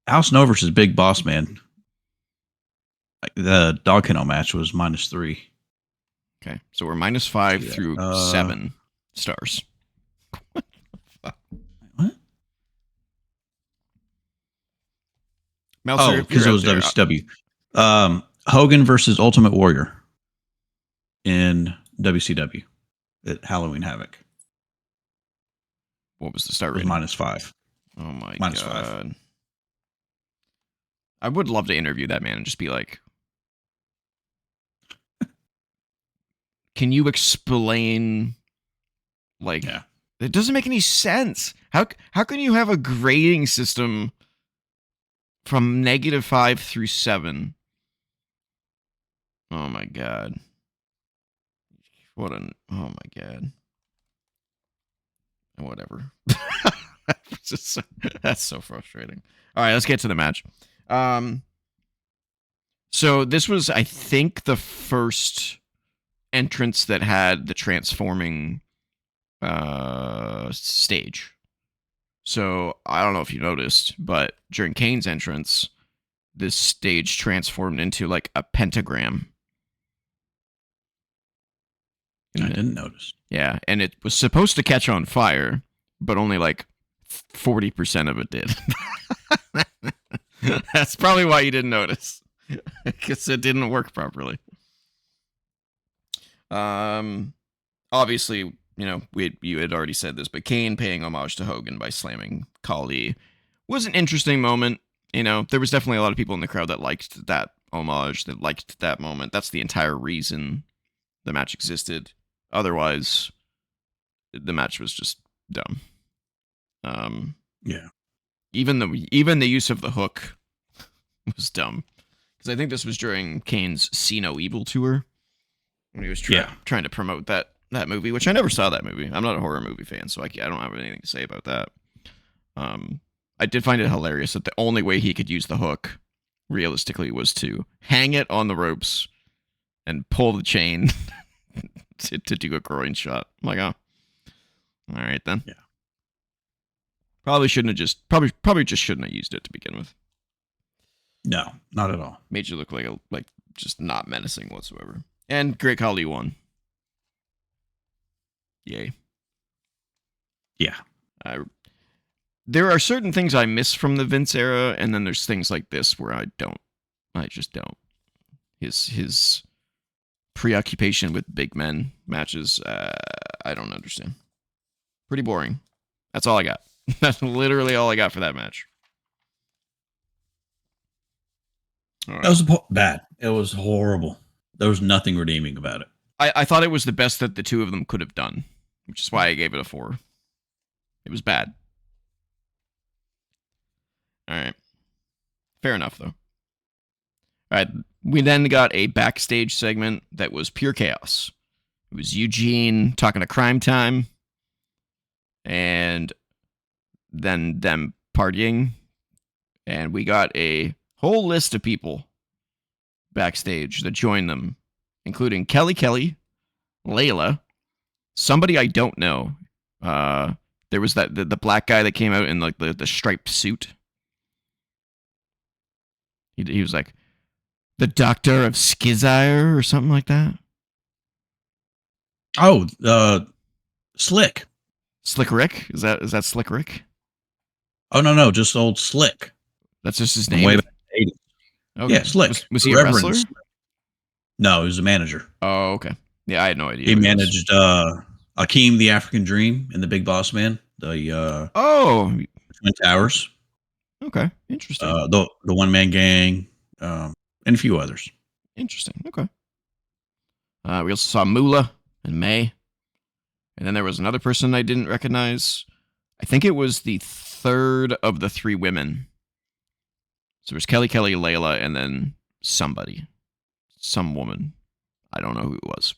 Al Snow versus Big Boss Man. The dog kennel match was -3. Okay. So we're -5 through 7 stars. What? Meltzer, Because it was WCW. Hogan versus Ultimate Warrior in WCW at Halloween Havoc. What was the start It was rating? -5. Oh my -5. god. I would love to interview that man and just be like, can you explain, like, It doesn't make any sense. How can you have a grading system from -5 through 7? Oh my god. Oh my god. Whatever. That's so frustrating. All right, let's get to the match. So this was, I think, the first entrance that had the transforming stage. So I don't know if you noticed, but during Kane's entrance, this stage transformed into like a pentagram. I didn't notice. Yeah, and it was supposed to catch on fire, but only like 40% of it did. That's probably why you didn't notice, because it didn't work properly. Obviously, you had already said this, but Kane paying homage to Hogan by slamming Khali was an interesting moment. There was definitely a lot of people in the crowd that liked that homage, that liked that moment. That's the entire reason the match existed. Otherwise, the match was just dumb. Yeah. Even the use of the hook was dumb, because I think this was during Kane's See No Evil tour when he was trying to promote that movie, which I never saw that movie. I'm not a horror movie fan, so I don't have anything to say about that. I did find it hilarious that the only way he could use the hook, realistically, was to hang it on the ropes and pull the chain to do a groin shot. I'm like, oh, all right then. Yeah. Probably just shouldn't have used it to begin with. No, not at all. Made you look like just not menacing whatsoever. And Great Khali won. Yay. Yeah. There are certain things I miss from the Vince era, and then there's things like this where I just don't. His preoccupation with big men matches, I don't understand. Pretty boring. That's all I got. That's literally all I got for that match. Right. That was bad. It was horrible. There was nothing redeeming about it. I thought it was the best that the two of them could have done, which is why I gave it a 4. It was bad. All right. Fair enough, though. All right. We then got a backstage segment that was pure chaos. It was Eugene talking to Crime Time, and then them partying. And we got a whole list of people backstage that joined them, including Kelly, Layla, somebody I don't know. There was the black guy that came out in like the striped suit. He was like the Doctor of Skizire or something like that. Oh, Slick. Slick Rick? Is that Slick Rick? Oh no, just old Slick. That's just his name. Way back in the 80s. Okay. Yeah, Slick. Was he a wrestler? Slick. No, he was a manager. Oh, okay. Yeah, I had no idea. He managed Akeem the African Dream and the Big Boss Man, the Twin Towers. Okay, interesting. The One Man Gang, and a few others. Interesting. Okay. We also saw Moolah and May, and then there was another person I didn't recognize. I think it was the third of the 3 women. So there's Kelly, Layla, and then some woman. I don't know who it was.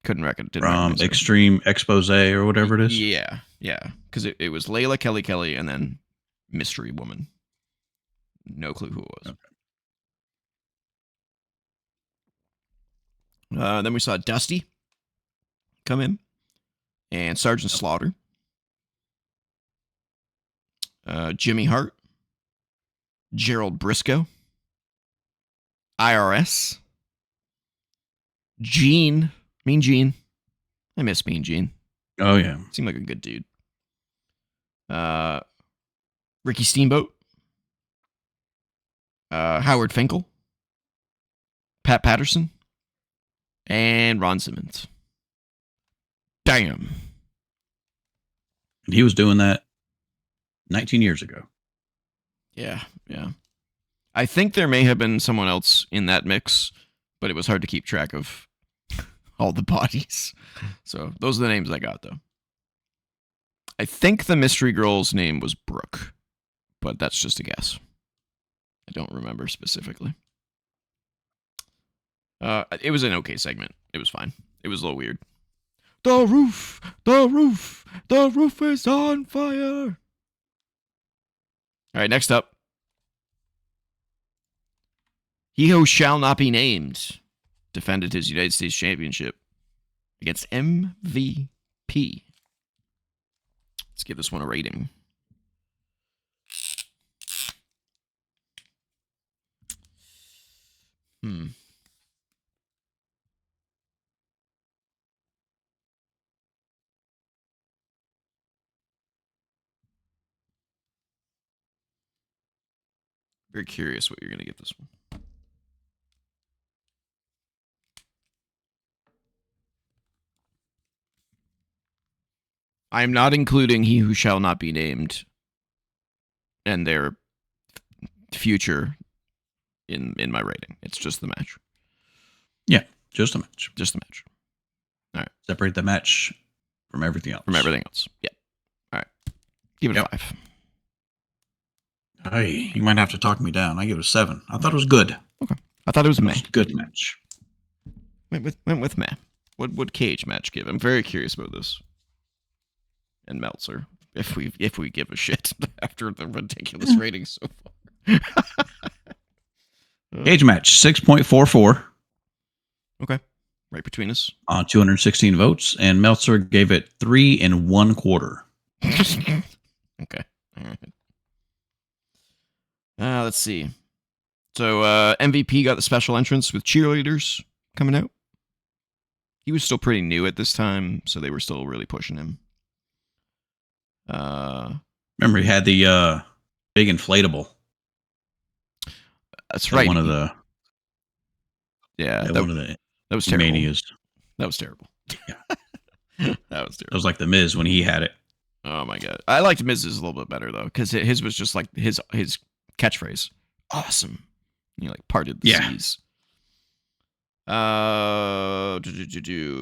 Couldn't recognize. From Extreme Expose or whatever it is. Yeah, because it was Layla, Kelly, and then mystery woman. No clue who it was. Okay. Then we saw Dusty come in, and Sergeant Slaughter, Jimmy Hart, Gerald Briscoe, IRS, Gene, Mean Gene. I miss Mean Gene. Oh yeah, seemed like a good dude. Ricky Steamboat, Howard Finkel, Pat Patterson, and Ron Simmons. Damn. He was doing that 19 years ago. Yeah. I think there may have been someone else in that mix, but it was hard to keep track of all the bodies. So those are the names I got, though. I think the mystery girl's name was Brooke, but that's just a guess. I don't remember specifically. It was an okay segment. It was fine. It was a little weird. The roof is on fire. All right, next up. He who shall not be named defended his United States Championship against MVP. Let's give this one a rating. Very curious what you're going to get this one. I am not including he who shall not be named and their future in my rating. It's just the match. Yeah, just a match. Just the match. All right. Separate the match from everything else. Yeah. All right. Give it a 5. Hey, you might have to talk me down. I give it a 7. I thought it was good. Okay. I thought it was meh. Good match. Went with meh. What would Cage match give? I'm very curious about this. And Meltzer, if we give a shit after the ridiculous ratings so far. Cage match 6.44. Okay, right between us on 216 votes, and Meltzer gave it 3 1/4. Okay, all right. Let's see. So MVP got the special entrance with cheerleaders coming out. He was still pretty new at this time, so they were still really pushing him. Remember, he had the big inflatable. That's right. One of the that was terrible. Manias. That was terrible. Yeah, that was terrible. It was like the Miz when he had it. Oh my god, I liked Miz's a little bit better though, because his was just like his catchphrase. Awesome. You know, like parted the seas.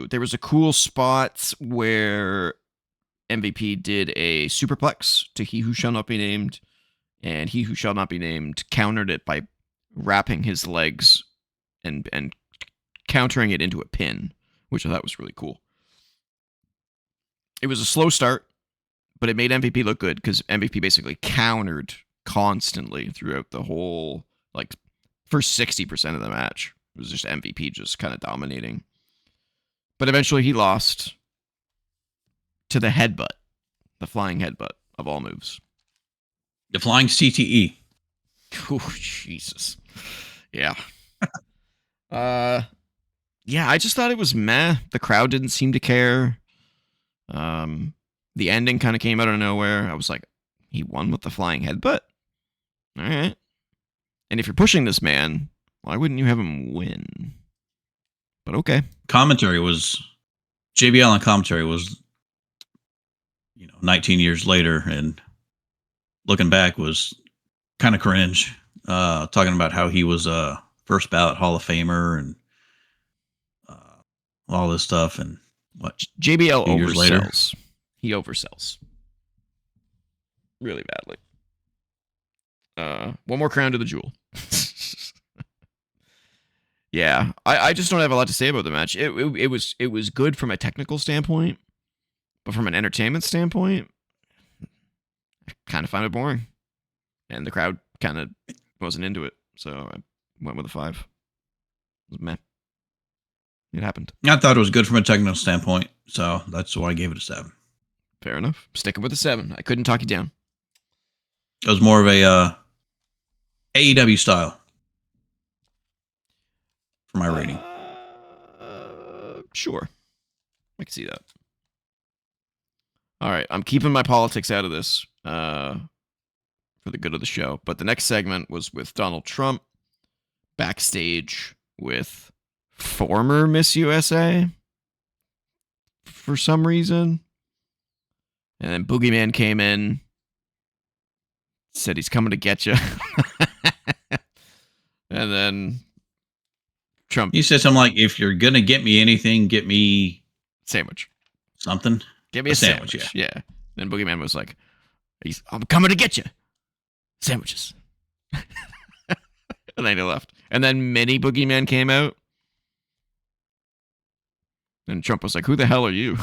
There was a cool spot where MVP did a superplex to He Who Shall Not Be Named, and He Who Shall Not Be Named countered it by wrapping his legs and countering it into a pin, which I thought was really cool. It was a slow start, but it made MVP look good because MVP basically countered constantly throughout the whole, like, first 60% of the match. It was just MVP just kind of dominating. But eventually he lost to the headbutt, the flying headbutt of all moves. The flying CTE. Oh, Jesus. Yeah. Yeah, I just thought it was meh. The crowd didn't seem to care. The ending kind of came out of nowhere. I was like, he won with the flying headbutt? All right. And if you're pushing this man, why wouldn't you have him win? But okay. JBL on commentary was, 19 years later, and looking back was kind of cringe. Talking about how he was a first ballot Hall of Famer and all this stuff, and what JBL oversells. He oversells really badly. One more crown to the jewel. Yeah, I just don't have a lot to say about the match. It was good from a technical standpoint, but from an entertainment standpoint, I kind of find it boring, and the crowd kind of wasn't into it, so I went with a 5. It was meh. It happened. I thought it was good from a technical standpoint, so that's why I gave it a 7. Fair enough. Sticking with a 7. I couldn't talk you down. It was more of a AEW style for my rating. Sure. I can see that. All right. I'm keeping my politics out of this for the good of the show. But the next segment was with Donald Trump backstage with former Miss USA for some reason. And then Boogeyman came in, said he's coming to get you. And then Trump. He said something like, if you're going to get me anything, get me sandwich. Something. Give me a sandwich. Yeah. And Boogeyman was like, I'm coming to get you. Sandwiches. And then he left. And then Mini Boogeyman came out. And Trump was like, who the hell are you?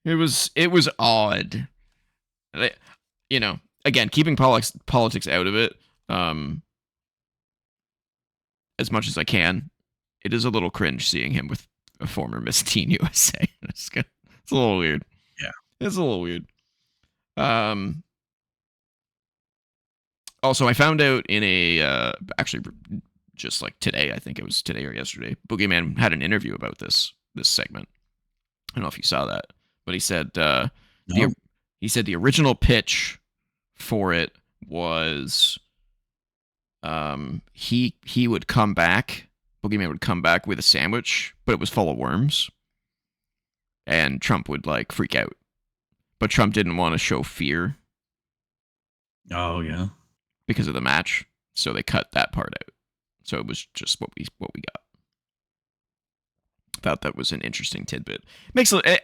It was odd. You know, again, keeping politics out of it as much as I can, it is a little cringe seeing him with a former Miss Teen USA. It's a little weird. Yeah. It's a little weird. Also, I found out in a actually just like today, I think it was today or yesterday, Boogeyman had an interview about this segment. I don't know if you saw that, but he said he said the original pitch for it was he would come back, Boogeyman would come back with a sandwich, but it was full of worms, and Trump would like freak out, but Trump didn't want to show fear. Oh yeah. Because of the match, so they cut that part out. So it was just what we got. Thought that was an interesting tidbit.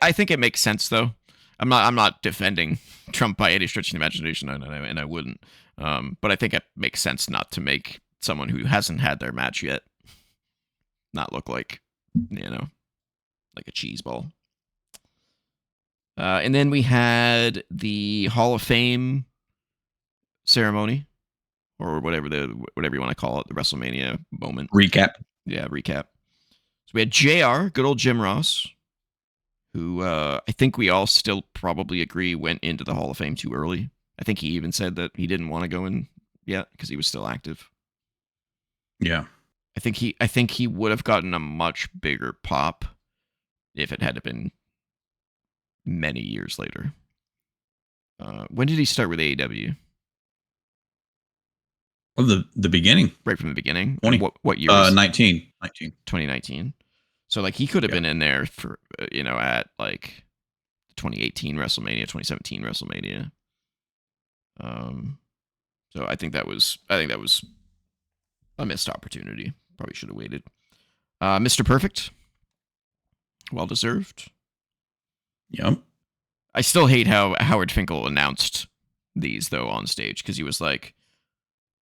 I think it makes sense though. I'm not defending Trump by any stretch of the imagination, and I wouldn't. But I think it makes sense not to make someone who hasn't had their match yet not look like, like a cheese ball. And then we had the Hall of Fame ceremony, or whatever you want to call it, the WrestleMania moment. Recap. Yeah, recap. So we had JR, good old Jim Ross, who I think we all still probably agree went into the Hall of Fame too early. I think he even said that he didn't want to go in yet because he was still active. Yeah. I think he would have gotten a much bigger pop if it had been many years later. When did he start with AEW? Well, the beginning. Right from the beginning. 20. What year? 19. 2019. So like he could have been in there for at like 2018 WrestleMania, 2017 WrestleMania. So I think that was a missed opportunity. Probably should have waited. Mr. Perfect. Well deserved. Yep. I still hate how Howard Finkel announced these though on stage, because he was like,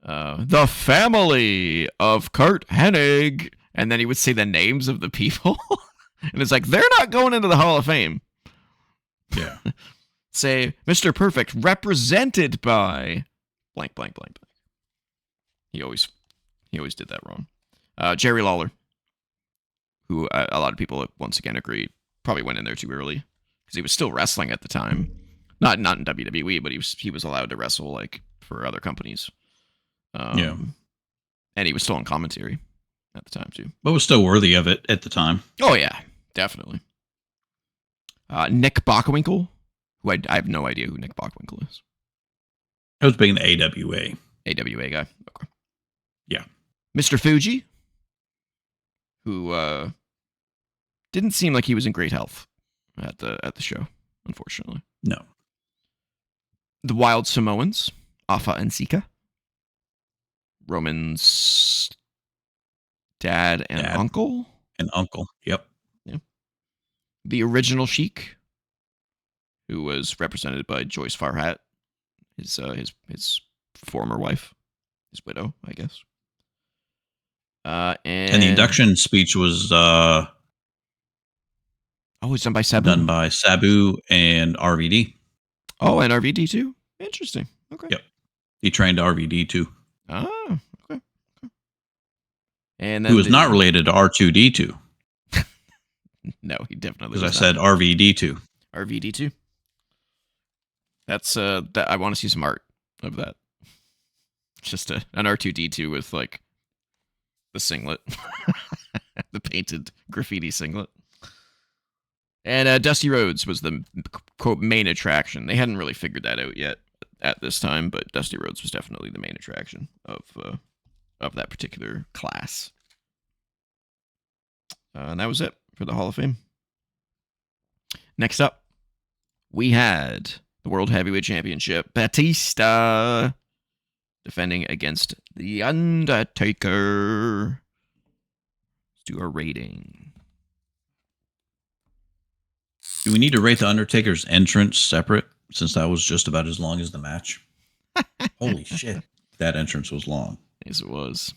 the family of Kurt Hennig, and then he would say the names of the people. And it's like, they're not going into the Hall of Fame. Yeah. Say, Mr. Perfect, represented by blank, blank, blank, blank. He always did that wrong. Jerry Lawler, who a lot of people once again agree probably went in there too early because he was still wrestling at the time. Not in WWE, but he was allowed to wrestle like for other companies. Yeah. And he was still on commentary at the time too. But was still worthy of it at the time. Oh yeah, definitely. Nick Bockwinkel, who I have no idea who Nick Bockwinkel is. It was being the AWA. AWA guy. Okay. Yeah. Mr. Fuji, who didn't seem like he was in great health at the show, unfortunately. No. The Wild Samoans, Afa and Sika. Roman's dad and uncle. Yep. Yeah. The original Sheik, who was represented by Joyce Farhat, his former wife, his widow, I guess. And the induction speech was it's done by Sabu. Done by Sabu and RVD. Oh, and RVD too? Interesting. Okay. Yep. He trained RVD too. Oh, okay. And then who was not related to R2D2. No, he definitely because I was said not. RVD2. RVD2. That's that I want to see some art of that. Just an R2D2 with like the singlet, the painted graffiti singlet. And Dusty Rhodes was the quote main attraction. They hadn't really figured that out yet at this time, but Dusty Rhodes was definitely the main attraction of that particular class. And that was it for the Hall of Fame. Next up, we had the World Heavyweight Championship. Batista defending against The Undertaker. Let's do a rating. Do we need to rate the Undertaker's entrance separate, since that was just about as long as the match? Holy shit. That entrance was long. Yes, it was.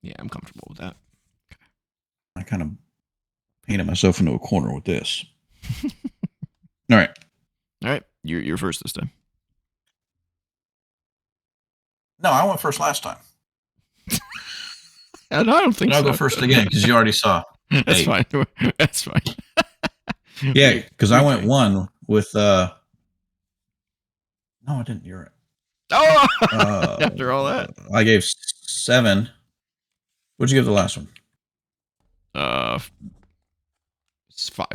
Yeah, I'm comfortable with that. I kind of painted myself into a corner with this. All right. All right, you're first this time. No, I went first last time. No, I don't think I'll so. go first again because you already saw. That's Hey. fine. That's fine. Yeah, because I went one with. No, I didn't. You're right. Oh, after all that, I gave 7. What'd you give the last one? It's 5.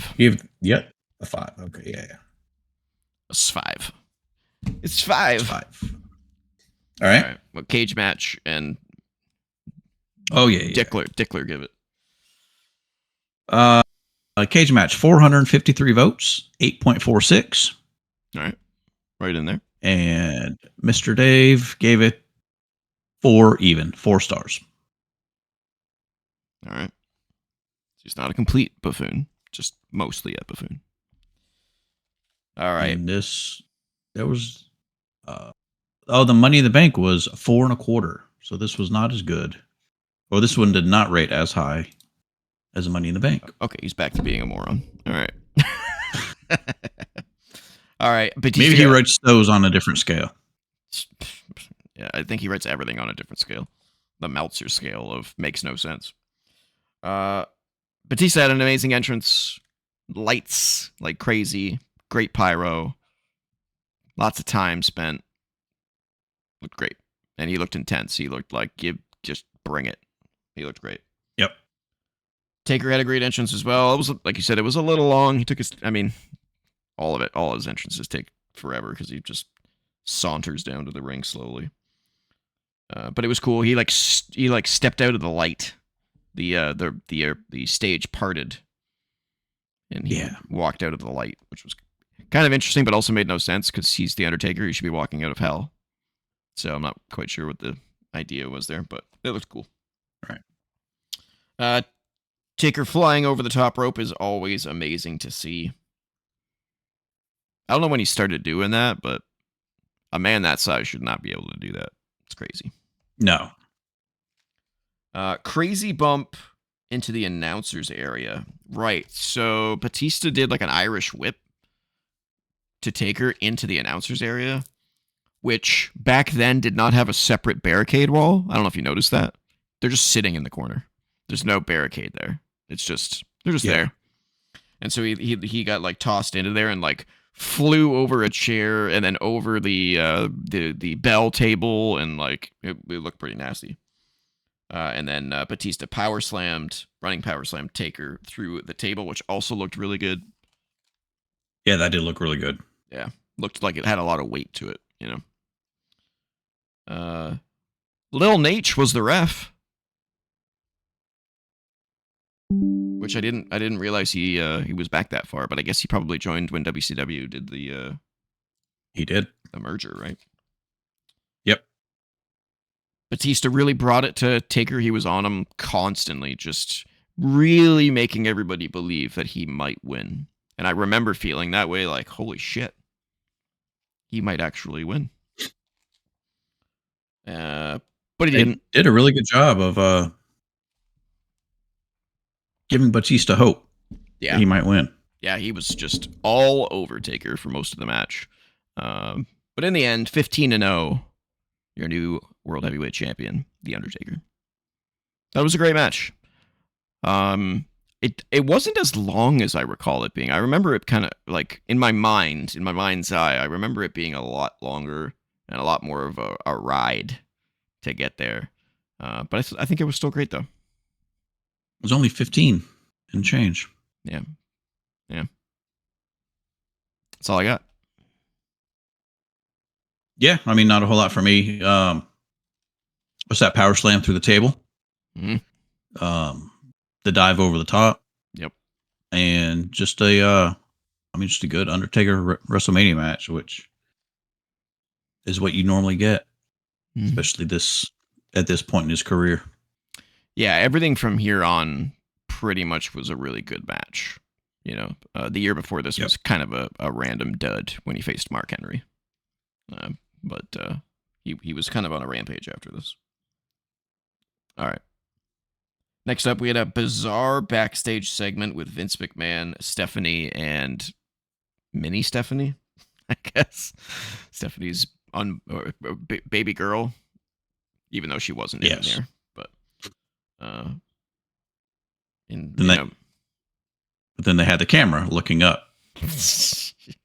Yep, a 5. Okay, yeah. It's 5. It's 5. It's 5. All right. Well, cage match and Oh yeah. Dickler, give it. A cage match, 453 votes, 8.46. All right, right in there. And Mr. Dave gave it 4 stars. All right. He's not a complete buffoon, just mostly a buffoon. All right. And there was, the Money in the Bank was 4 1/4. So this was not as good. Or this one did not rate as high as Money in the Bank. Okay, he's back to being a moron. All right. All right. Batista, maybe he writes those on a different scale. Yeah, I think he writes everything on a different scale. The Meltzer scale of makes no sense. Batista had an amazing entrance. Lights like crazy. Great pyro. Lots of time spent. Looked great. And he looked intense. He looked like, just bring it. He looked great. Yep. Taker had a great entrance as well. It was, like you said, it was a little long. He took his, all of it, all his entrances take forever because he just saunters down to the ring slowly. But it was cool. He stepped out of the light. The stage parted, and he walked out of the light, which was kind of interesting, but also made no sense because he's the Undertaker. He should be walking out of hell. So I'm not quite sure what the idea was there, but it looked cool. All right. Taker flying over the top rope is always amazing to see. I don't know when he started doing that, but a man that size should not be able to do that. It's crazy. No. Crazy bump into the announcers area. Right. So Batista did like an Irish whip to Taker into the announcers area, which back then did not have a separate barricade wall. I don't know if you noticed that. They're just sitting in the corner. There's no barricade there. It's just, they're just there. And so he got like tossed into there and like flew over a chair and then over the bell table, and like it looked pretty nasty. And then Batista running power slammed Taker through the table, which also looked really good. Yeah, that did look really good. Yeah, looked like it had a lot of weight to it, Lil Nate was the ref, which I didn't realize he was back that far, but I guess he probably joined when WCW did the he did the merger, right? Yep. Batista really brought it to Taker. He was on him constantly, just really making everybody believe that he might win. And I remember feeling that way, like, holy shit, he might actually win. But he didn't. Did a really good job of giving Batista hope. Yeah, that he might win. Yeah, he was just all over Taker for most of the match. But in the end, 15-0, your new World Heavyweight Champion, The Undertaker. That was a great match. It wasn't as long as I recall it being. I remember it kind of like in my mind's eye, I remember it being a lot longer and a lot more of a ride to get there. But I think it was still great though. It was only 15 and change. Yeah. That's all I got. Yeah, I mean, not a whole lot for me. What's that power slam through the table? Mm-hmm. The dive over the top. Yep. And just a good Undertaker WrestleMania match, which is what you normally get especially at this point in his career. Yeah, everything from here on pretty much was a really good match. You know, the year before this was kind of a random dud when he faced Mark Henry. But he was kind of on a rampage after this. All right. Next up, we had a bizarre backstage segment with Vince McMahon, Stephanie, and Mini Stephanie, I guess. Stephanie's baby girl, even though she wasn't in there. But but then they had the camera looking up.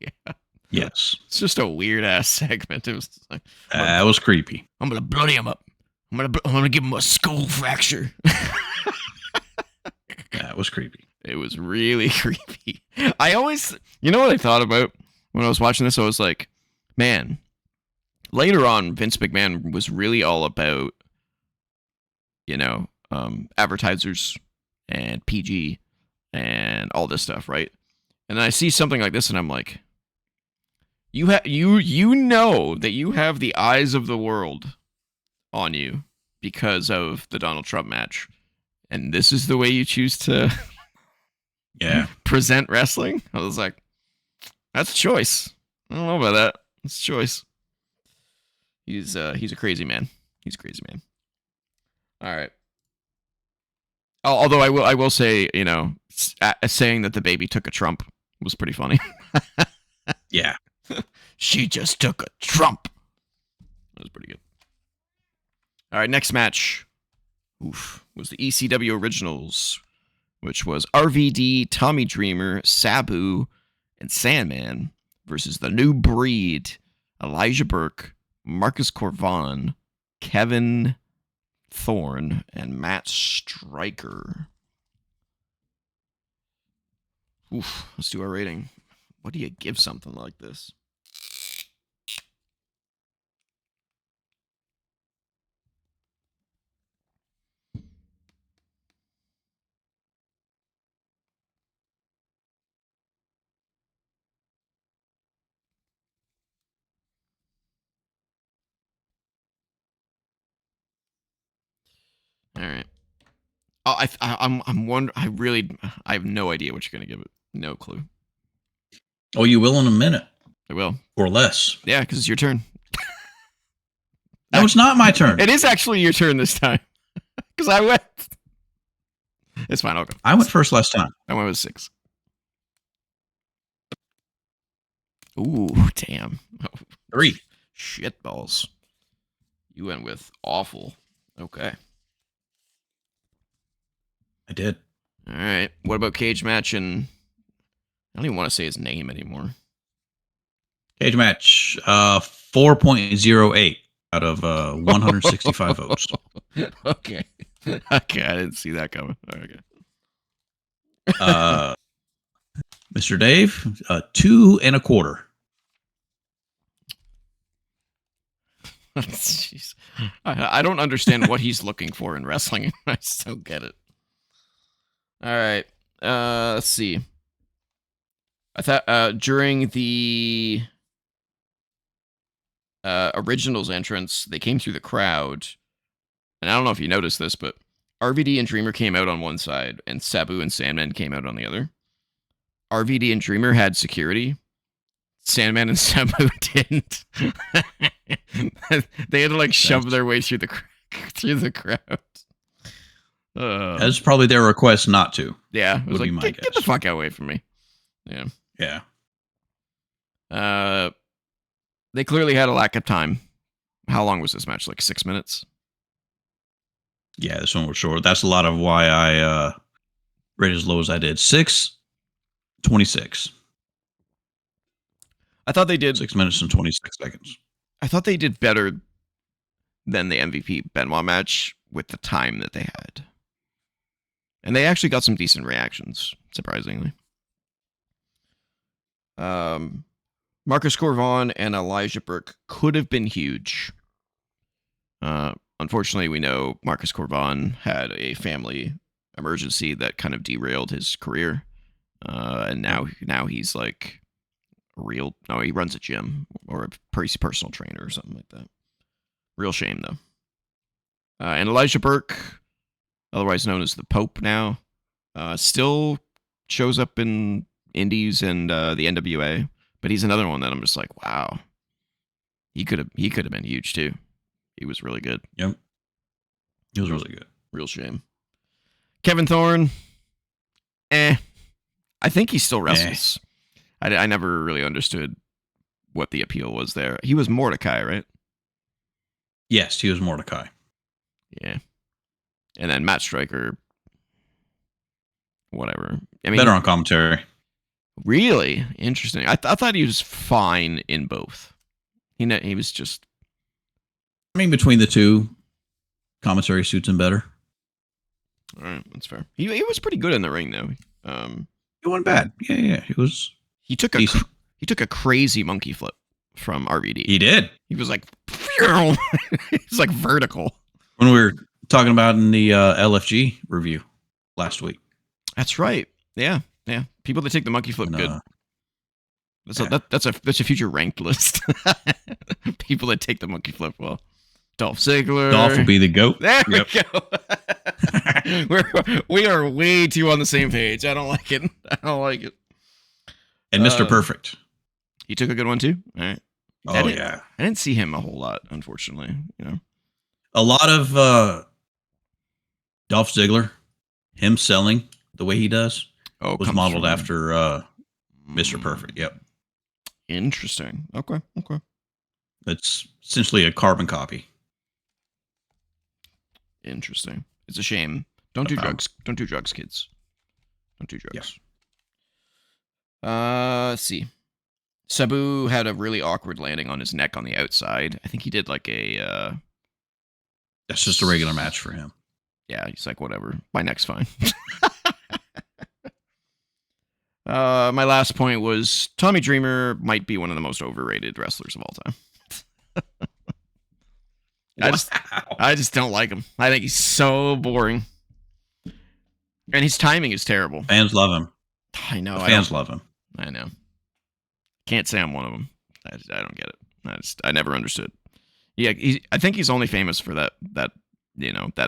Yeah. Yes. It's just a weird ass segment. It was like, that was creepy. I'm gonna bloody him up. I'm gonna give him a skull fracture. That was creepy. It was really creepy. I always, you know what I thought about when I was watching this? I was like, man, later on, Vince McMahon was really all about, you know, advertisers and PG and all this stuff, right? And then I see something like this, and I'm like, you know that you have the eyes of the world on you because of the Donald Trump match, and this is the way you choose to present wrestling. I was like, that's a choice. I don't know about that. It's a choice. He's a crazy man. He's a crazy man. All right. Although I will say, you know, saying that the baby took a Trump was pretty funny. Yeah. She just took a Trump. That was pretty good. All right, next match was the ECW Originals, which was RVD, Tommy Dreamer, Sabu, and Sandman versus the New Breed, Elijah Burke, Marcus Corvan, Kevin Thorne, and Matt Stryker. Let's do our rating. What do you give something like this? All right. I'm wondering. I have no idea what you're gonna give it. No clue. Oh, you will in a minute. I will. Or less. Yeah, because it's your turn. No, it's not my turn. It is actually your turn this time. Because I went. It's fine. I'll go. I went first last time. I went with 6. Ooh, damn. 3. Shit balls. You went with awful. Okay. I did. All right. What about cage match? And I don't even want to say his name anymore. Cage match, 4.08 out of 165 votes. Okay. Okay, I didn't see that coming. Okay. Mr. Dave, 2.25. Jeez. I don't understand what he's looking for in wrestling. I just don't get it. All right. Let's see. I thought during the Originals entrance, they came through the crowd. And I don't know if you noticed this, but RVD and Dreamer came out on one side, and Sabu and Sandman came out on the other. RVD and Dreamer had security. Sandman and Sabu didn't. They had to like shove their way through the crowd. That's probably their request not to. Yeah, it was like, get the fuck away from me. Yeah. Yeah. They clearly had a lack of time. How long was this match? Like 6 minutes? Yeah, this one was short. That's a lot of why I rated as low as I did. 6:26. I thought they did 6 minutes and 26 seconds. I thought they did better than the MVP Benoit match with the time that they had. And they actually got some decent reactions, surprisingly. Marcus Corvan and Elijah Burke could have been huge. Unfortunately, we know Marcus Corvan had a family emergency that kind of derailed his career. And now he's like he runs a gym or a personal trainer or something like that. Real shame, though. And Elijah Burke, otherwise known as the Pope now, still shows up in Indies and the NWA, but he's another one that I'm just like, wow, he could have been huge too. He was really good. Yep. He was really good. Real shame. Kevin Thorne, I think he still wrestles. I never really understood what the appeal was there. He was Mordecai, right? Yes, he was Mordecai. Yeah. And then Matt Stryker, whatever. I mean, better on commentary. Really interesting. I thought he was fine in both. He was just. I mean, between the two, commentary suits him better. All right, that's fair. He was pretty good in the ring though. It wasn't bad. Yeah. He was. He took a crazy monkey flip from RVD. He did. He was like, he's like vertical. When we were talking about in the LFG review last week. That's right. Yeah. People that take the monkey flip, good. That's a future ranked list. People that take the monkey flip well. Dolph Ziggler. Dolph will be the GOAT. There we go. we are way too on the same page. I don't like it. And Mr. Perfect. He took a good one too. All right. I didn't see him a whole lot, unfortunately. A lot of Dolph Ziggler, him selling the way he does, was modeled after Mr. Perfect. Yep. Interesting. Okay. It's essentially a carbon copy. Interesting. It's a shame. Don't do drugs. Don't do drugs, kids. Don't do drugs. Yeah. Let's see. Sabu had a really awkward landing on his neck on the outside. I think he did like a... That's just a regular match for him. Yeah, he's like, whatever. My neck's fine. My last point was Tommy Dreamer might be one of the most overrated wrestlers of all time. I just don't like him. I think he's so boring. And his timing is terrible. Fans love him. I know. Fans love him. I know. Can't say I'm one of them. I don't get it. I never understood. Yeah, I think he's only famous for that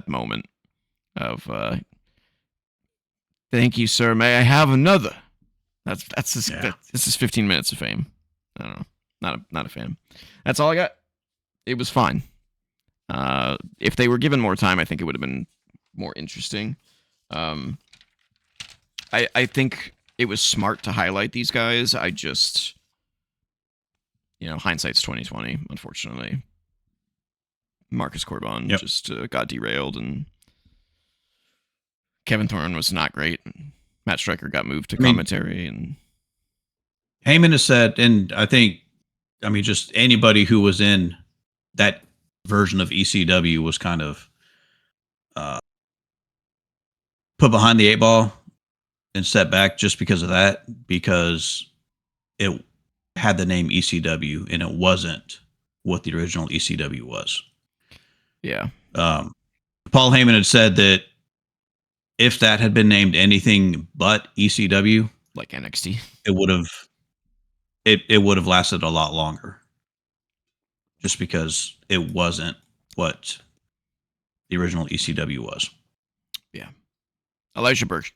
moment of thank you, sir. May I have another? That's this. Yeah. This is 15 minutes of fame. I don't know. Not a fan. That's all I got. It was fine. If they were given more time, I think it would have been more interesting. I think it was smart to highlight these guys. I just, hindsight's 2020. Unfortunately, Marcus Corbin just got derailed, and Kevin Thorne was not great. Matt Stryker got moved to commentary, and Heyman has said, and I think, just anybody who was in that version of ECW was kind of put behind the 8 ball and set back just because of that, because it had the name ECW and it wasn't what the original ECW was. Yeah. Paul Heyman had said that if that had been named anything but ECW, like NXT, it would have lasted a lot longer. Just because it wasn't what the original ECW was. Yeah. Elijah Burke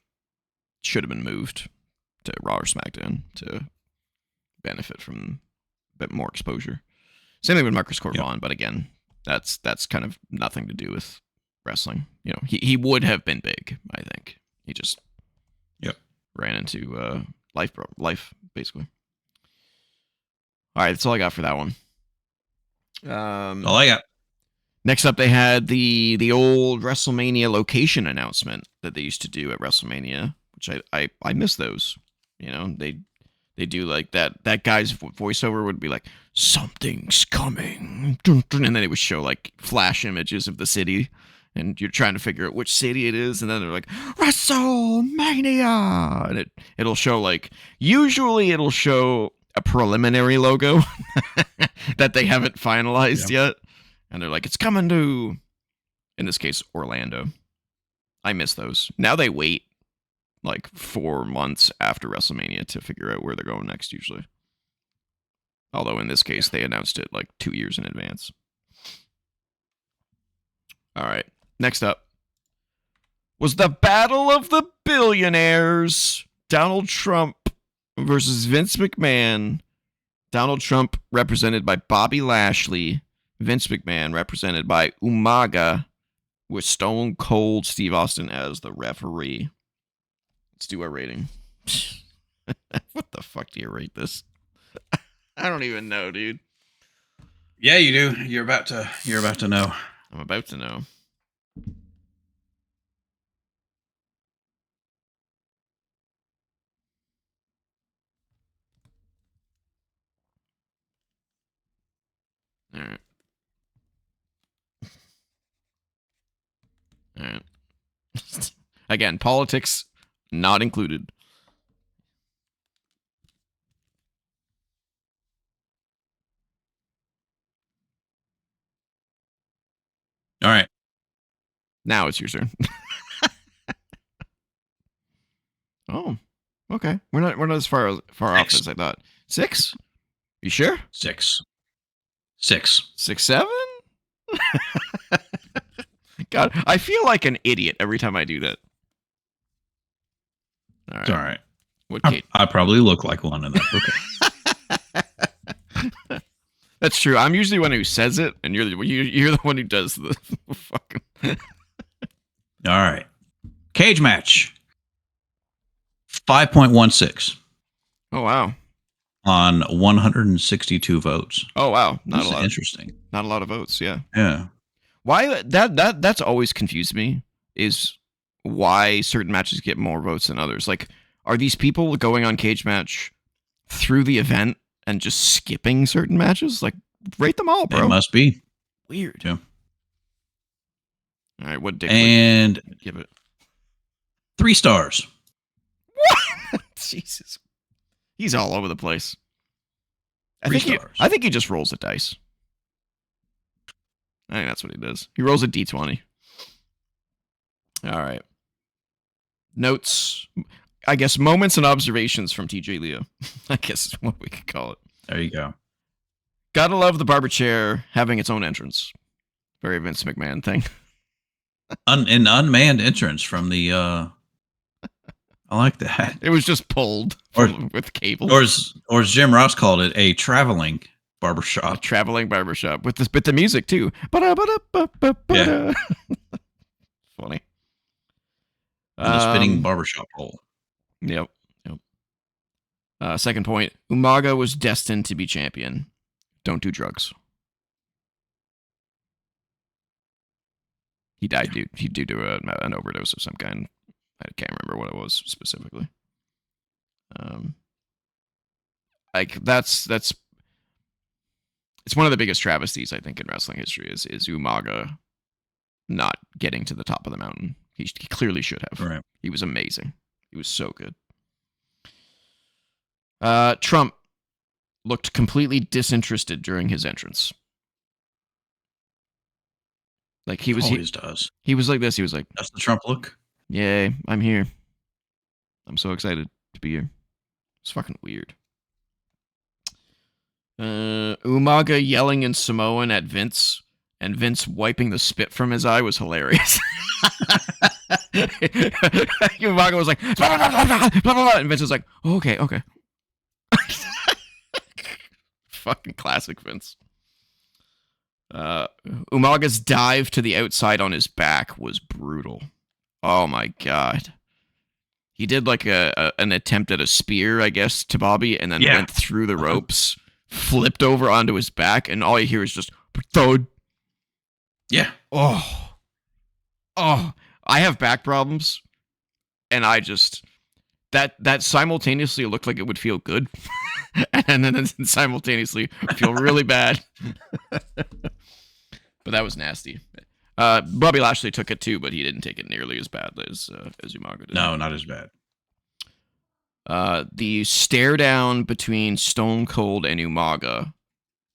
should have been moved to Raw or SmackDown to benefit from a bit more exposure. Same thing with Marcus Corbin, but again, that's kind of nothing to do with wrestling. He would have been big, I think. He just ran into life, basically. All right, that's all I got for that one. All I got. Next up, they had the old WrestleMania location announcement that they used to do at WrestleMania, which I miss those. They do like that guy's voiceover would be like, something's coming, and then it would show like flash images of the city, and you're trying to figure out which city it is, and then they're like, WrestleMania, and it'll show usually it'll show a preliminary logo that they haven't finalized yet. And they're like, it's coming to, in this case, Orlando. I miss those. Now they wait 4 months after WrestleMania to figure out where they're going next, usually. Although in this case, they announced it 2 years in advance. All right. Next up was the Battle of the Billionaires. Donald Trump versus Vince McMahon. Donald Trump represented by Bobby Lashley. Vince McMahon represented by Umaga, with Stone Cold Steve Austin as the referee. Let's do our rating. What the fuck do you rate this? I don't even know, dude. Yeah, you do. You're about to know. I'm about to know. All right. All right. Again, politics not included. All right. Now it's your turn. Oh, okay. We're not as far off as I thought. 6? You sure? 6. 6, 7? God, I feel like an idiot every time I do that. All right. It's all right. What Kate? I probably look like one in that. Okay. That's true. I'm usually the one who says it, and you're the one who does the fucking. All right. Cage match. 5.16 Oh wow. on 162 votes. Oh wow. Not a lot. Interesting. Not a lot of votes. Yeah. Yeah. Why that's always confused me is why certain matches get more votes than others. Like, are these people going on Cage Match through the event and just skipping certain matches? Like, rate them all, bro. It must be. Weird. Yeah. All right, what dick and would give it? 3 stars. What? Jesus. He's all over the place. 3 stars. I think he just rolls the dice. I think that's what he does. He rolls a d20. All right. Notes. I guess moments and observations from TJ Leo. I guess is what we could call it. There you go. Gotta love the barber chair having its own entrance. Very Vince McMahon thing. An unmanned entrance from the I like that. It was just pulled with cable. Or as Jim Ross called it, a traveling barbershop. A traveling barbershop with the music too. Yeah. Funny. And the spinning barbershop pole. Yep. Second point. Umaga was destined to be champion. Don't do drugs. He died due to an overdose of some kind. I can't remember what it was specifically. Like that's it's one of the biggest travesties I think in wrestling history is Umaga not getting to the top of the mountain. He clearly should have. Right. He was amazing. He was so good. Trump looked completely disinterested during his entrance. Like he always does. He was like this. He was like, "That's the Trump look." Yay, I'm here. I'm so excited to be here. It's fucking weird. Umaga yelling in Samoan at Vince, and Vince wiping the spit from his eye was hilarious. Umaga was like, blah, blah, blah, blah, and Vince was like, oh, okay. Fucking classic Vince. Umaga's dive to the outside on his back was brutal. Oh my god. He did like an attempt at a spear, I guess, to Bobby, and then went through the ropes, flipped over onto his back, and all you hear is just thud. Yeah. Oh. I have back problems, and I just that simultaneously looked like it would feel good, and then simultaneously feel really bad. But that was nasty. Bobby Lashley took it too, but he didn't take it nearly as bad as Umaga did. No, not as bad. The stare down between Stone Cold and Umaga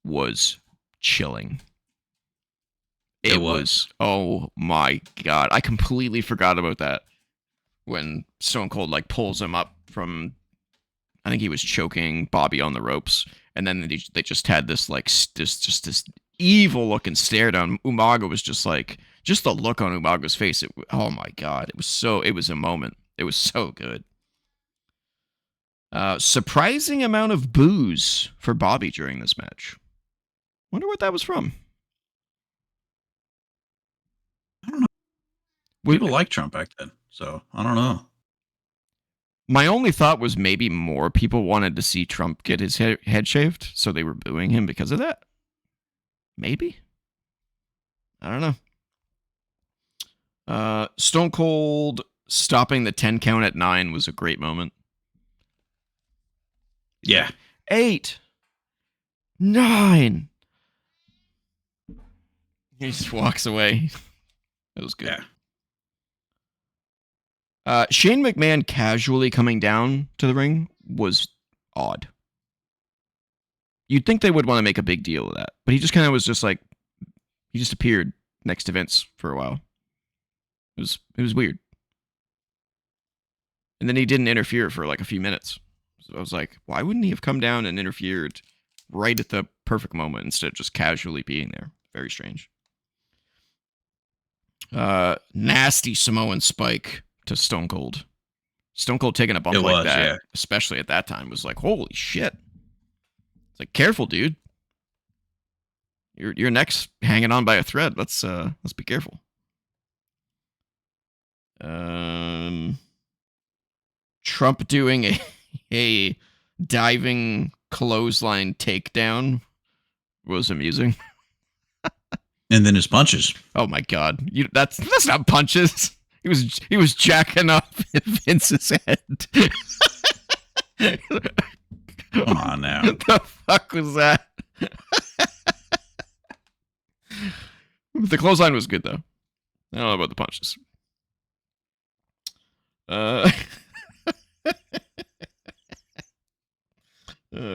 was chilling. It was. Oh my god. I completely forgot about that. When Stone Cold like pulls him up from, I think he was choking Bobby on the ropes, and then they just had this like this evil looking stare down. Umaga was just the look on Umaga's face. Oh my God. It was a moment. It was so good. Surprising amount of boos for Bobby during this match. Wonder what that was from. I don't know. People liked Trump back then, so I don't know. My only thought was maybe more people wanted to see Trump get his head shaved, so they were booing him because of that. Maybe. I don't know. Stone Cold stopping the 10 count at 9 was a great moment. Yeah. 8, 9. He just walks away. It was good. Yeah. Shane McMahon casually coming down to the ring was odd. You'd think they would want to make a big deal of that, but he just kind of was just like, he just appeared next to Vince for a while. It was weird. And then he didn't interfere for like a few minutes. So I was like, why wouldn't he have come down and interfered right at the perfect moment instead of just casually being there? Very strange. Nasty Samoan spike to Stone Cold. Stone Cold taking a bump that, especially at that time, was like, holy shit. It's like, careful, dude. Your neck's hanging on by a thread. Let's be careful. Trump doing a diving clothesline takedown was amusing. And then his punches. Oh my God. That's not punches. He was jacking off Vince's head. Come on now. What the fuck was that? The clothesline was good though. I don't know about the punches. Oh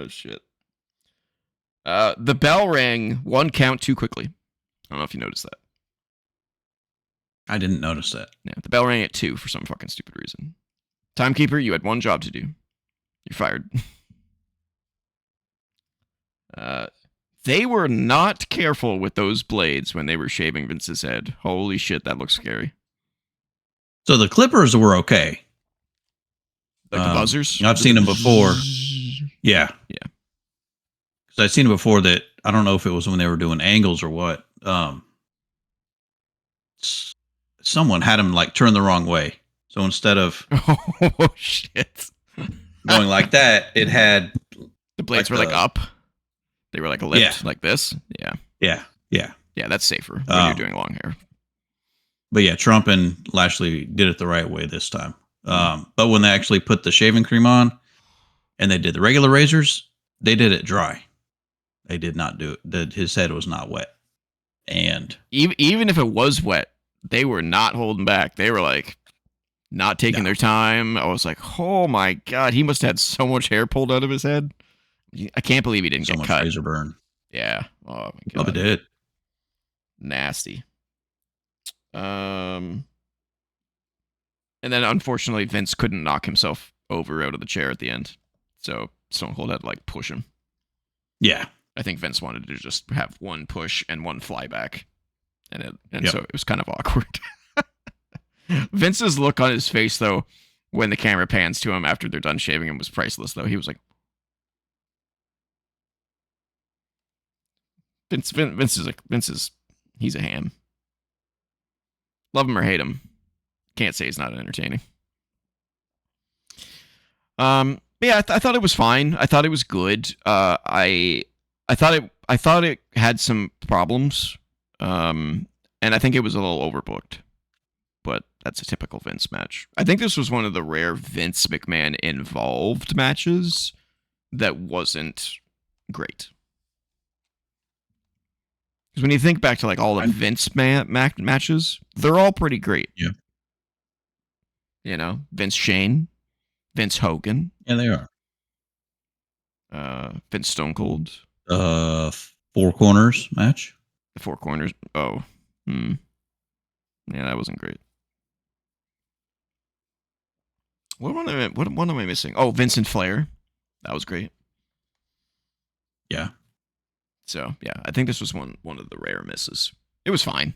shit. The bell rang 1 count too quickly. I don't know if you noticed that. I didn't notice that. Yeah, the bell rang at 2 for some fucking stupid reason. Timekeeper, you had one job to do. You're fired. They were not careful with those blades when they were shaving Vince's head. Holy shit, that looks scary. So the clippers were okay. Like the buzzers? I've seen them before. Yeah. Yeah. Because I've seen it before that, I don't know if it was when they were doing angles or what. Someone had him like turn the wrong way. So instead of oh shit, going like that, it had the blades were like up. They were like lipped like this. Yeah. Yeah. Yeah. Yeah, that's safer when you're doing long hair. But yeah, Trump and Lashley did it the right way this time. But when they actually put the shaving cream on and they did the regular razors, they did it dry. They did not do it. His head was not wet. And even if it was wet, they were not holding back. They were like not taking their time. I was like, oh my God, he must have had so much hair pulled out of his head. I can't believe he didn't get cut. Razor burn. Yeah. Oh my God. Oh, it did. Nasty. And then unfortunately Vince couldn't knock himself over out of the chair at the end. So Stone Cold had to like push him. Yeah. I think Vince wanted to just have one push and one flyback. So it was kind of awkward. Vince's look on his face though, when the camera pans to him after they're done shaving him was priceless though. He was like, Vince is he's a ham. Love him or hate him. Can't say he's not entertaining. But yeah, I thought it was fine. I thought it was good. I thought it had some problems. And I think it was a little overbooked. But that's a typical Vince match. I think this was one of the rare Vince McMahon involved matches that wasn't great. Because when you think back to like all the Vince matches, they're all pretty great. Yeah. You know, Vince Shane, Vince Hogan. Yeah, they are. Vince Stone Cold. Four Corners match. The Four Corners. Oh. Yeah, that wasn't great. What one am I missing? Oh, Vincent Flair. That was great. Yeah. So yeah, I think this was one of the rare misses. It was fine.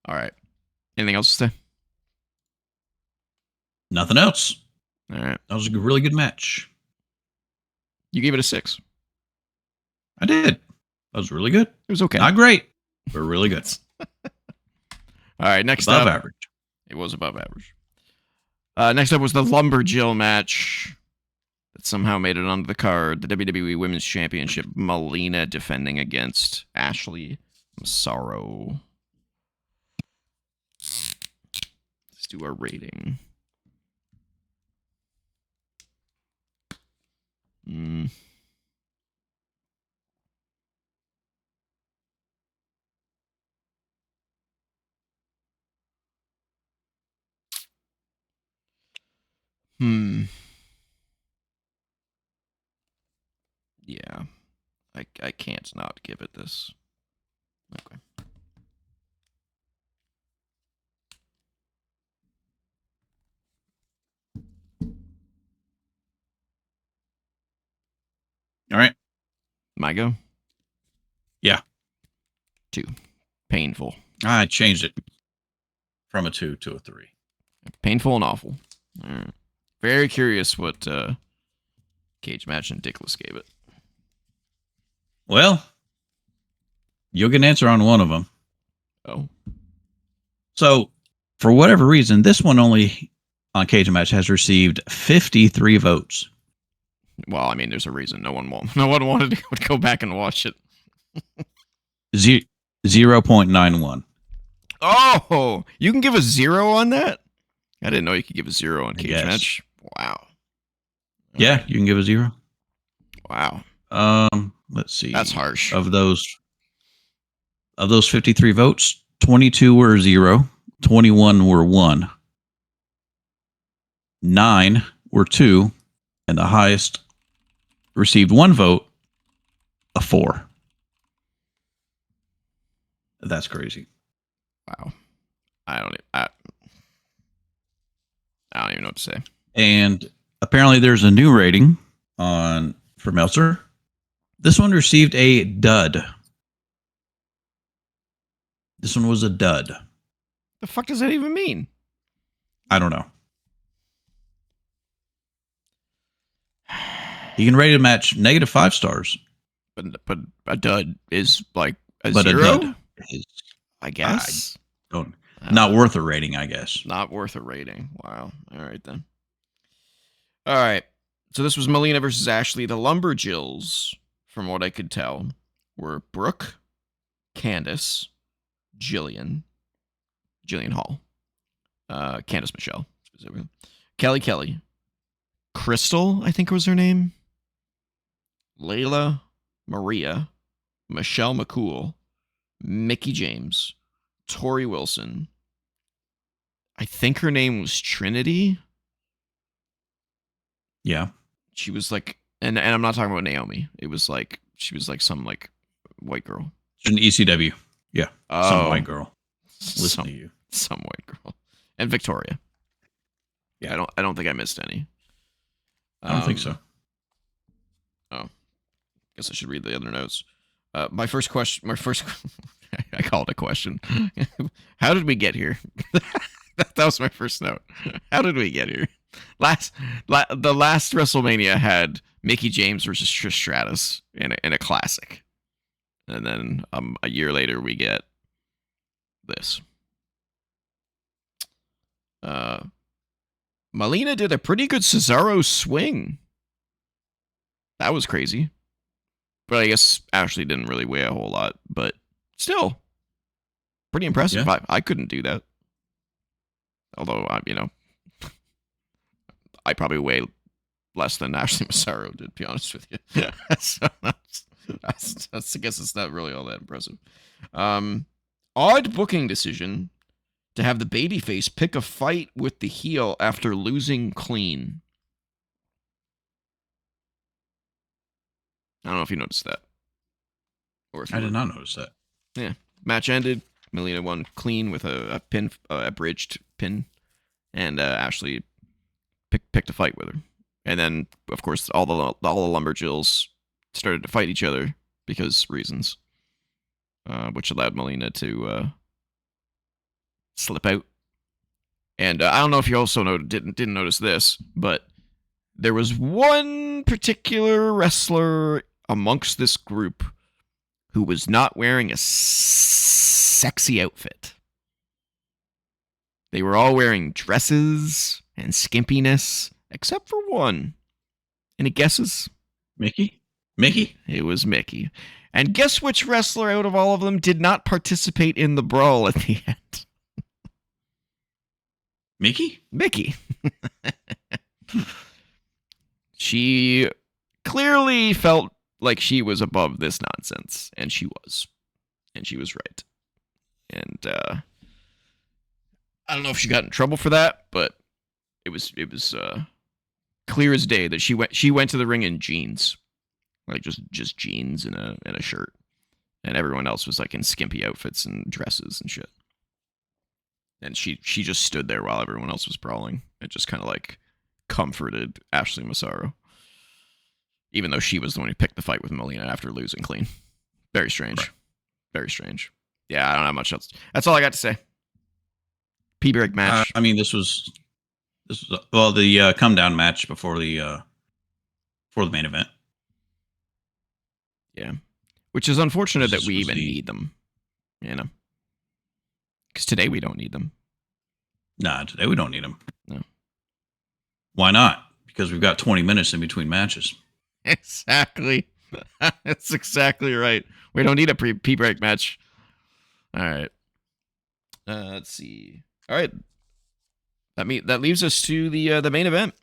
All right. Anything else to say? Nothing else. All right. That was a really good match. You gave it a 6. I did. That was really good. It was okay. Not great, but really good. All right. Next above up, average. It was above average. Next up was the Lumberjill match that somehow made it onto the card. The WWE Women's Championship. Melina defending against Ashley Massaro. Let's do our rating. Yeah. I can't not give it this. Okay. All right. My go? Yeah. 2. Painful. I changed it from a 2 to a 3. Painful and awful. All right. Very curious what Cage Match and Dickless gave it. Well, you'll get an answer on one of them. Oh. So, for whatever reason, this one only on Cage Match has received 53 votes. Well, I mean, there's a reason no one wanted to go back and watch it. 0.91. Oh, you can give a 0 on that? I didn't know you could give a 0 on Cage Yes. Match. Wow. Yeah, Okay. you can give a 0. Wow. Let's see. That's harsh. Of those 53 votes, 22 were 0, 21 were 1, 9 were 2, and the highest received 1 vote, a 4. That's crazy. Wow. I don't even know what to say. And apparently there's a new rating for Meltzer. This one received a dud. This one was a dud. The fuck does that even mean? I don't know. You can rate a match negative 5 stars. But a dud is like a But 0? a dud is I guess. not worth a rating, I guess. Not worth a rating. Wow. All right, then. All right. So this was Melina versus Ashley. The Lumberjills, from what I could tell, were Brooke, Candace, Jillian Hall, Candace Michelle, specifically, Kelly, Crystal, I think was her name, Layla, Maria, Michelle McCool, Mickey James, Tori Wilson. I think her name was Trinity. Yeah. She was like, and I'm not talking about Naomi. It was like, she was like some like white girl. An ECW. Yeah. Oh, some white girl. Listen to you. Some white girl. And Victoria. Yeah, I don't think I missed any. I don't think so. Oh. Guess I should read the other notes. My first question I call it a question. How did we get here? That was my first note. How did we get here? The last WrestleMania had Mickey James versus Trish Stratus in a classic. And then a year later we get this. Melina did a pretty good Cesaro swing. That was crazy. But I guess Ashley didn't really weigh a whole lot. But still, pretty impressive. Yeah. I couldn't do that. Although, I probably weigh less than Ashley Massaro did, to be honest with you. So I guess it's not really all that impressive. Odd booking decision to have the babyface pick a fight with the heel after losing clean. I don't know if you noticed that. Or if I did not notice that. Yeah. Match ended. Melina won clean with a pin, abridged pin, and Ashley picked a fight with her. And then, of course, all the Lumberjills started to fight each other because reasons, which allowed Melina to slip out. And I don't know if you also didn't notice this, but there was one particular wrestler amongst this group who was not wearing a sexy outfit. They were all wearing dresses and skimpiness, except for one. Any guesses? Mickey? Mickey? It was Mickey. And guess which wrestler out of all of them did not participate in the brawl at the end? Mickey? Mickey. She clearly felt like she was above this nonsense, and she was. And she was right. And I don't know if she got in trouble for that, but it was clear as day that she went to the ring in jeans. Like just jeans and a shirt. And everyone else was like in skimpy outfits and dresses and shit. And she just stood there while everyone else was brawling. It just kind of like comforted Ashley Massaro. Even though she was the one who picked the fight with Melina after losing clean. Very strange. Right. Very strange. Yeah, I don't have much else. That's all I got to say. P-break match. I mean, this was the come down match before the main event. Yeah, which is unfortunate that we even need them. You know, because today we don't need them. Nah, today we don't need them. No. Why not? Because we've got 20 minutes in between matches. Exactly. That's exactly right. We don't need a P-break match. All right. Let's see. All right. That leaves us to the main event,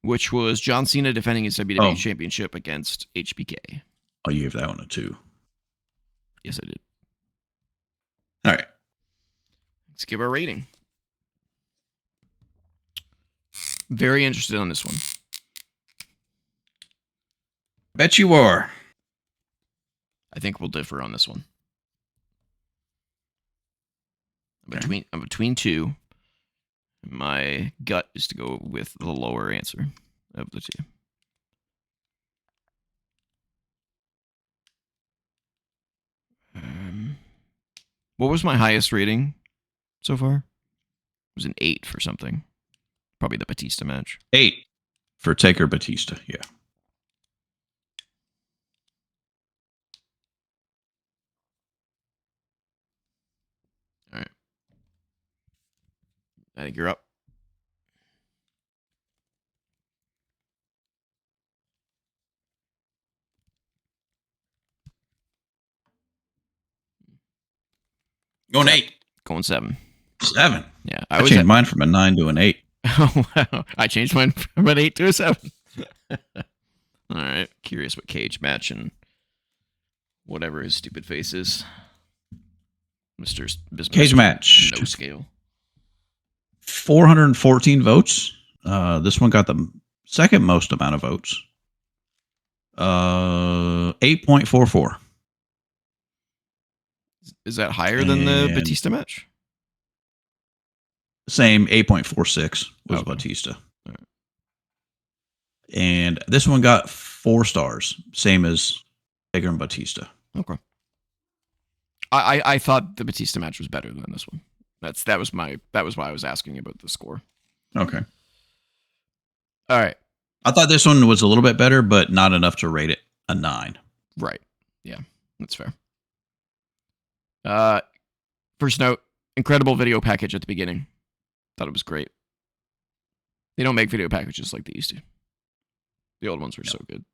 which was John Cena defending his WWE Championship against HBK. Oh, you gave that one a 2. Yes, I did. All right. Let's give our rating. Very interested on this one. Bet you are. I think we'll differ on this one. I'm between two. My gut is to go with the lower answer of the two. What was my highest rating so far? It was an 8 for something. Probably the Batista match. 8 for Taker Batista, yeah. All right. I think you're up. Going 8. Going 7. 7? Yeah. I changed mine from a 9 to an 8. Oh, wow. I changed mine from an 8 to a 7. All right. Curious what Cage match and whatever his stupid face is. Mr. Cage match. No scale. 414 votes. This one got the second most amount of votes. 8.44. Is that higher than the Batista match? Same, 8.46 was Batista. Right. And this one got 4 stars, same as Taker and Batista. Okay. I thought the Batista match was better than this one. That was why I was asking about the score. Okay. All right. I thought this one was a little bit better, but not enough to rate it a 9. Right. Yeah, that's fair. First note, incredible video package at the beginning. Thought it was great. They don't make video packages like they used to. The old ones were so good.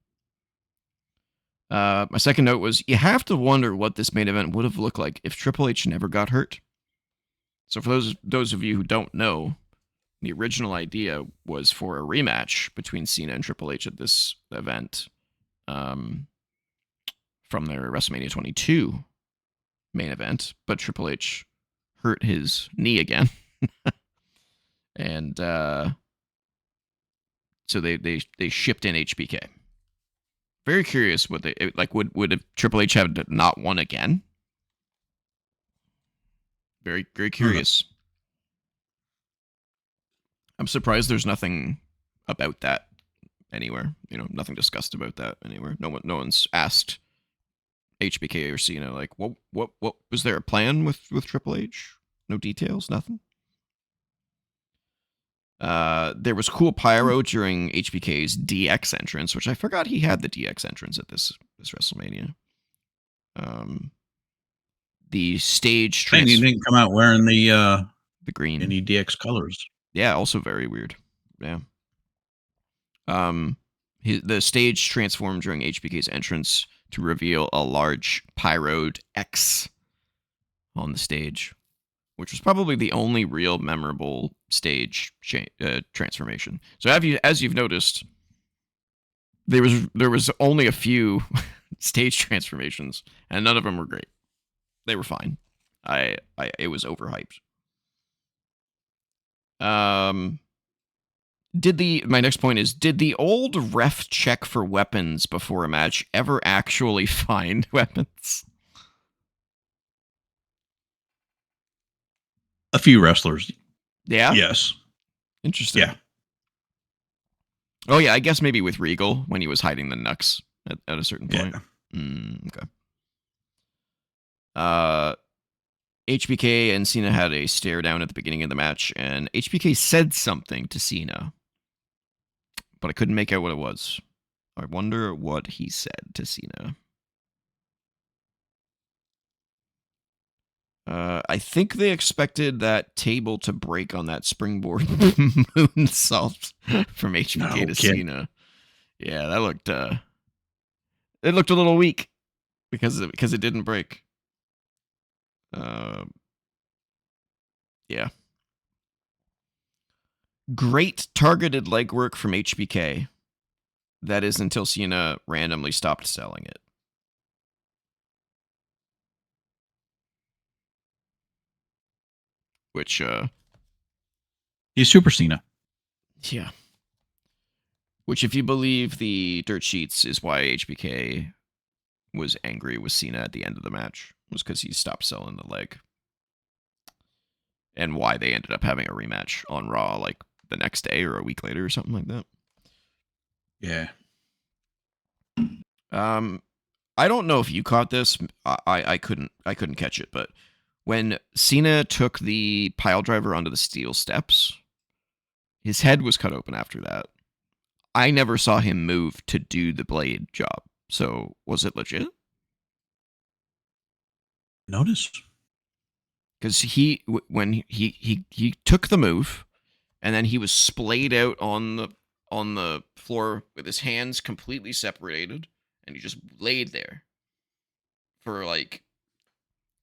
My second note was, you have to wonder what this main event would have looked like if Triple H never got hurt. So for those of you who don't know, the original idea was for a rematch between Cena and Triple H at this event from their WrestleMania 22 main event, but Triple H hurt his knee again. And so they shipped in HBK. Very curious what they like. Would Triple H have not won again? Very, very curious. I'm surprised there's nothing about that anywhere. Nothing discussed about that anywhere. No one's asked HBK or Cena like, what was there a plan with Triple H? No details, nothing. There was cool pyro during HBK's DX entrance, which I forgot he had the DX entrance at this WrestleMania. The stage And he didn't come out wearing the green, any DX colors. Yeah, also very weird. Yeah. The stage transformed during HBK's entrance to reveal a large pyroed X on the stage, which was probably the only real memorable stage transformation. So as you've noticed, there was only a few stage transformations, and none of them were great. They were fine. It was overhyped. My next point is, did the old ref check for weapons before a match ever actually find weapons? A few wrestlers. Yeah? Yes. Interesting. Yeah. Oh, yeah, I guess maybe with Regal when he was hiding the Nux at a certain point. Yeah. Okay. HBK and Cena had a stare down at the beginning of the match, and HBK said something to Cena, but I couldn't make out what it was. I wonder what he said to Cena. I think they expected that table to break on that springboard moonsault from HBK to Cena. Yeah, that looked it looked a little weak because it didn't break. Yeah. Great targeted legwork from HBK. That is until Cena randomly stopped selling it. Which he's Super Cena. Yeah. Which, if you believe the dirt sheets, is why HBK was angry with Cena at the end of the match. Was because he stopped selling the leg. And why they ended up having a rematch on Raw like the next day or a week later or something like that. Yeah. I don't know if you caught this. I couldn't catch it, but when Cena took the pile driver onto the steel steps, his head was cut open after that. I never saw him move to do the blade job. So was it legit? Notice? Because when he took the move, and then he was splayed out on the floor with his hands completely separated, and he just laid there for like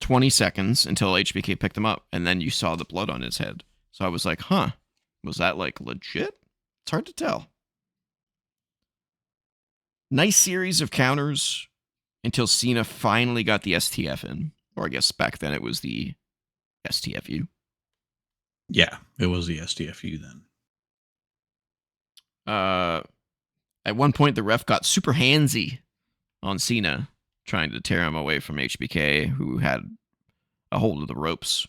20 seconds until HBK picked him up, and then you saw the blood on his head. So I was like, huh, was that like legit? It's hard to tell. Nice series of counters until Cena finally got the STF in. Or I guess back then it was the STFU. Yeah, it was the STFU then. At one point, the ref got super handsy on Cena, trying to tear him away from HBK, who had a hold of the ropes,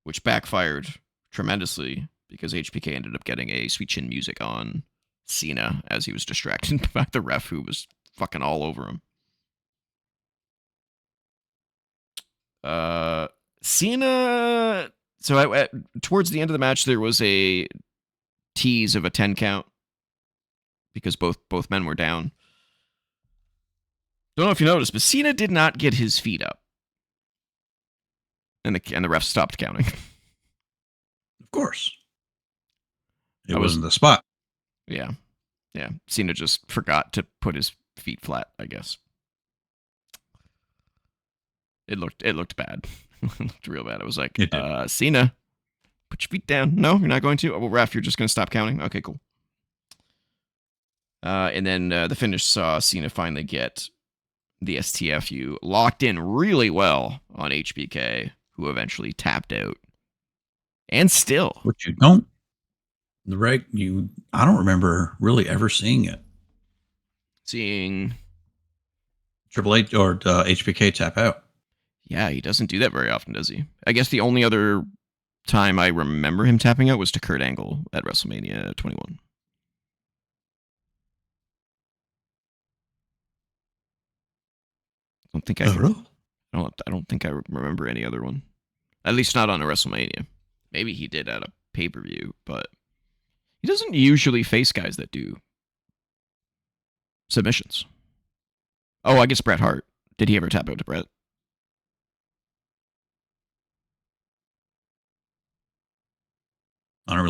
which backfired tremendously because HBK ended up getting a Sweet Chin Music on Cena as he was distracted by the ref, who was fucking all over him. Cena. So towards the end of the match, there was a tease of a 10 count because both men were down. Don't know if you noticed, but Cena did not get his feet up, and the ref stopped counting. Of course, it wasn't the spot. Yeah. Cena just forgot to put his feet flat, I guess. It looked bad. It looked real bad. It was like, Cena, put your feet down. No, you're not going to? Oh, well, ref, you're just going to stop counting? Okay, cool. And then the finish saw Cena finally get the STFU locked in really well on HBK, who eventually tapped out. And still. What you don't, I don't remember really ever seeing it. Seeing Triple H or HBK tap out. Yeah, he doesn't do that very often, does he? I guess the only other time I remember him tapping out was to Kurt Angle at WrestleMania 21. don't think I can. I don't think I remember any other one. At least not on a WrestleMania. Maybe he did at a pay-per-view, but he doesn't usually face guys that do submissions. Oh, I guess Bret Hart. Did he ever tap out to Bret? I don't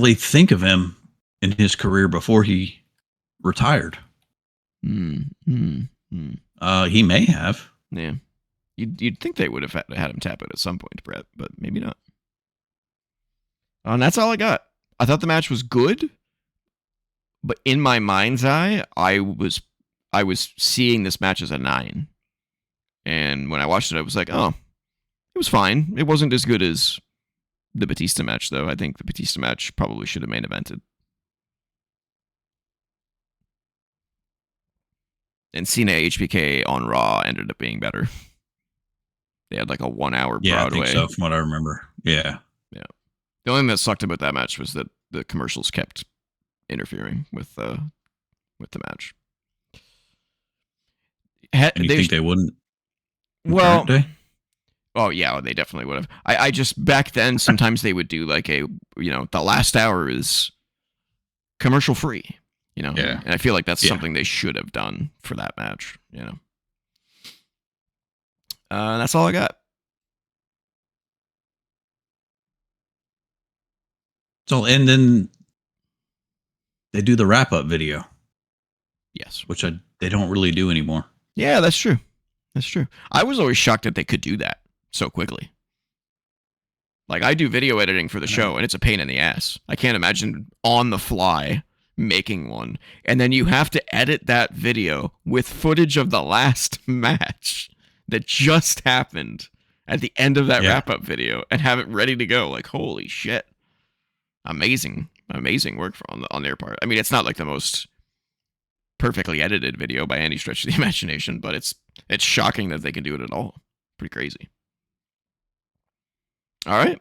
really think of him in his career before he retired. He may have. Yeah. You'd think they would have had him tap out at some point, Bret, but maybe not. And that's all I got. I thought the match was good, but in my mind's eye, I was seeing this match as a 9. And when I watched it, I was like, oh, it was fine. It wasn't as good as the Batista match, though. I think the Batista match probably should have main evented. And Cena HBK on Raw ended up being better. They had like a 1 hour Broadway. Yeah, I think so, from what I remember. Yeah. Yeah. The only thing that sucked about that match was that the commercials kept interfering with the match. And you think they wouldn't? Well, oh yeah, they definitely would have. I just back then sometimes they would do like the last hour is commercial free, Yeah. And I feel like that's something they should have done for that match, That's all I got. So, and then they do the wrap up video. Yes. Which they don't really do anymore. Yeah, that's true. That's true. I was always shocked that they could do that so quickly. Like, I do video editing for the show, and it's a pain in the ass. I can't imagine on the fly making one. And then you have to edit that video with footage of the last match that just happened at the end of that wrap-up video and have it ready to go. Like, holy shit. Amazing work on their part. I mean, it's not like the most perfectly edited video by any stretch of the imagination, but it's shocking that they can do it at all. Pretty crazy. All right.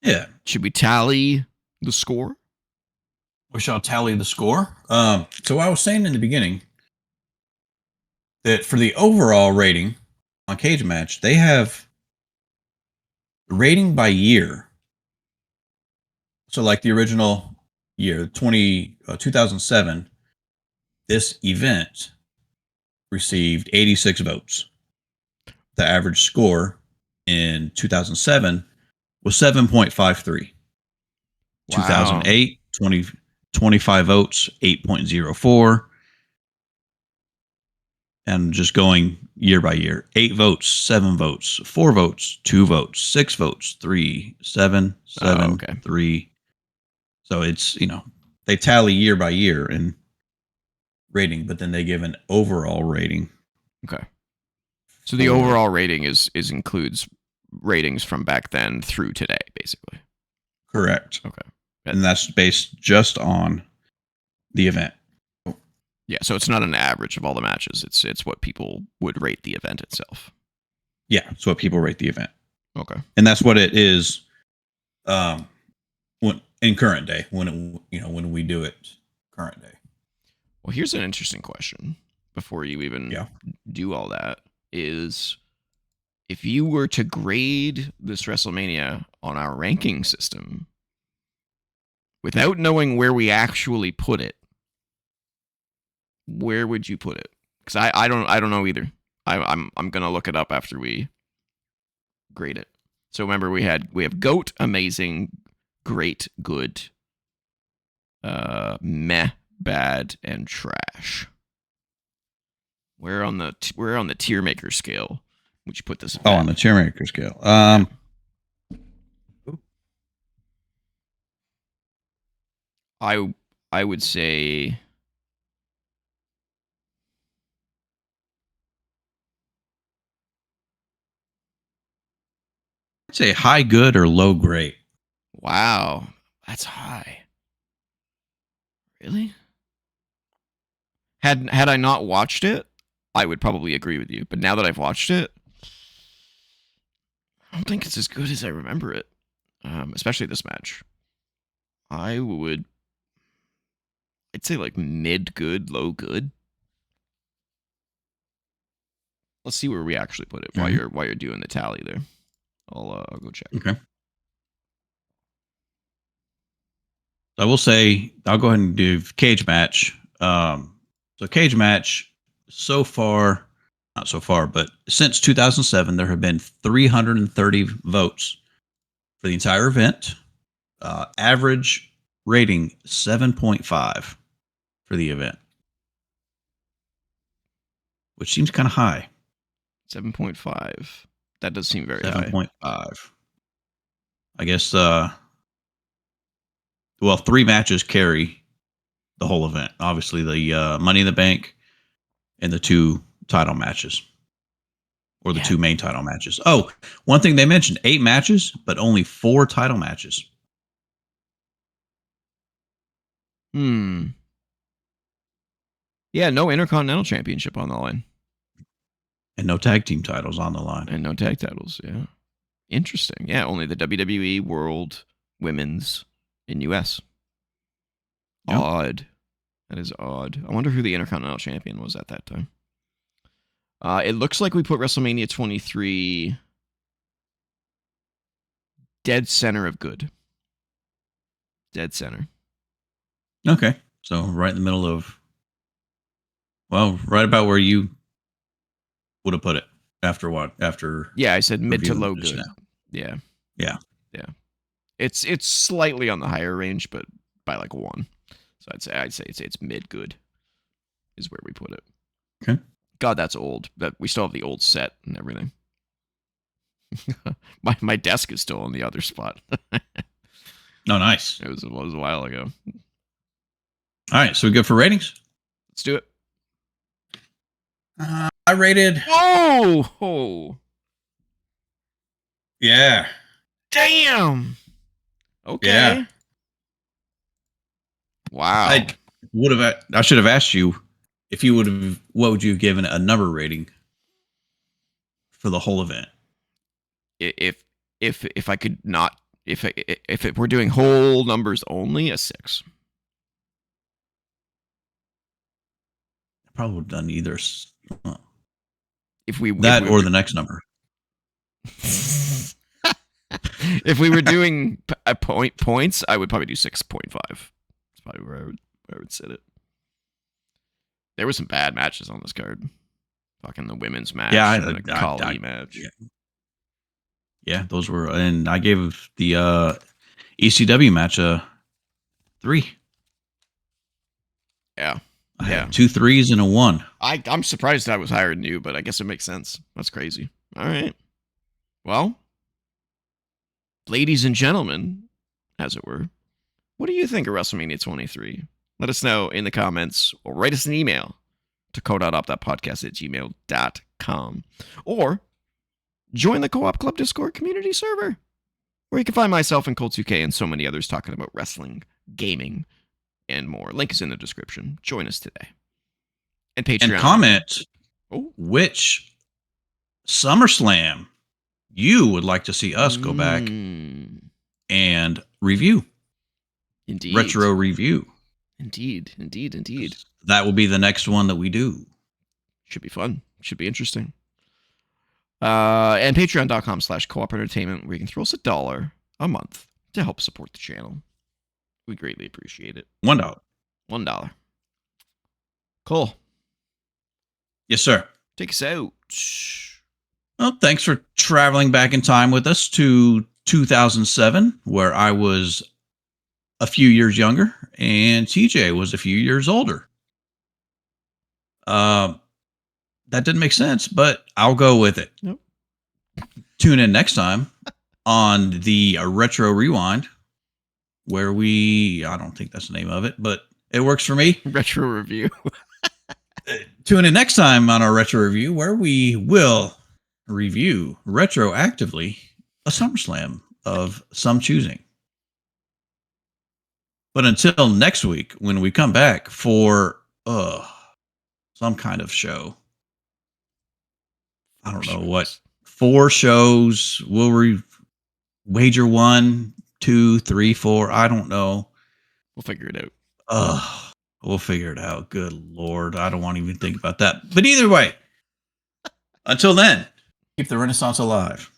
Yeah. Should we tally the score? We shall tally the score. So I was saying in the beginning that for the overall rating on Cage Match, they have rating by year. So like the original year, 2007, this event received 86 votes. The average score in 2007 was 7.53. Wow. 2008, 25 votes, 8.04. And just going year by year, 8 votes, 7 votes, 4 votes, 2 votes, 6 votes, 3, 7, 7, 3. So it's, they tally year by year in rating, but then they give an overall rating. Okay. So the overall rating is includes ratings from back then through today, basically. Correct. Okay. And that's based just on the event. Yeah, so it's not an average of all the matches. It's what people would rate the event itself. Yeah, it's what people rate the event. Okay. And that's what it is when in current day, when we do it current day. Well, here's an interesting question before you even do all that is if you were to grade this WrestleMania on our ranking system without knowing where we actually put it, where would you put it? Because I don't know either. I'm gonna look it up after we grade it. So remember we have GOAT, amazing, great, good, meh, bad, and trash. Where on the tier maker scale would you put this? Oh, on the tier maker scale. I would say high good or low great. Wow, that's high. Really? Had I not watched it, I would probably agree with you. But now that I've watched it, I don't think it's as good as I remember it. Especially this match. I I'd say like mid good, low good. Let's see where we actually put it while you're doing the tally there. I'll go check. Okay. I will say I'll go ahead and do cage match. So cage match so far, not so far, but since 2007, there have been 330 votes for the entire event. Average rating 7.5 for the event, which seems kind of high. 7.5. That does seem very high. 7.5. I guess. Well, 3 matches carry the whole event. Obviously, the Money in the Bank and the 2 title matches, or the 2 main title matches. Oh, one thing they mentioned: 8 matches, but only 4 title matches. Yeah, no Intercontinental Championship on the line. And no tag team titles on the line. And no tag titles, yeah. Interesting. Yeah, only the WWE World Women's in US. Yep. Odd. That is odd. I wonder who the Intercontinental Champion was at that time. It looks like we put WrestleMania 23 dead center of good. Dead center. Okay. So right in the middle of, well, right about where you would have put it after what? After I said mid to low good. Yeah. It's slightly on the higher range, but by like 1. So I'd say it's mid good is where we put it. Okay. God, that's old. But we still have the old set and everything. my desk is still in the other spot. Oh, nice. It was a while ago. All right, so we good for ratings? Let's do it. I rated. Oh! Yeah. Damn! Okay. Yeah. Wow. I should have asked you if you would have, what would you have given a number rating for the whole event? If I could not, if we're doing whole numbers only, a 6. I probably would have done either. If we or the next number. If we were doing points, I would probably do 6.5. That's probably where I would set it. There were some bad matches on this card. Fucking the women's match. And the Kali match. Yeah, those were, and I gave the ECW match a 3. Yeah. I had 2 3s and a 1. I'm surprised I was higher than you, but I guess it makes sense. That's crazy. All right. Well, ladies and gentlemen, as it were, what do you think of WrestleMania 23? Let us know in the comments or write us an email to co.op.podcast@gmail.com. Or join the Co-op Club Discord community server, where you can find myself and Cull2K and so many others talking about wrestling, gaming, and more. Link is in the description. Join us today. And Patreon. And comment which SummerSlam you would like to see us go back and review. Indeed. Retro review. Indeed. That will be the next one that we do. Should be fun. Should be interesting. And patreon.com/co-op entertainment, where you can throw us $1 a month to help support the channel. We greatly appreciate it. $1. $1. Cool. Yes, sir. Take us out. Well, thanks for traveling back in time with us to 2007, where I was a few years younger and TJ was a few years older. That didn't make sense, but I'll go with it. Nope. Tune in next time on the Retro Rewind, where I don't think that's the name of it, but it works for me. Retro review. Tune in next time on our Retro Review, where we will review retroactively a SummerSlam of some choosing. But until next week, when we come back for some kind of show, I don't know what, 4 shows. We'll wager 1, 2, 3, 4. I don't know. We'll figure it out. We'll figure it out. Good Lord. I don't want to even think about that. But either way, until then, keep the Renaissance alive.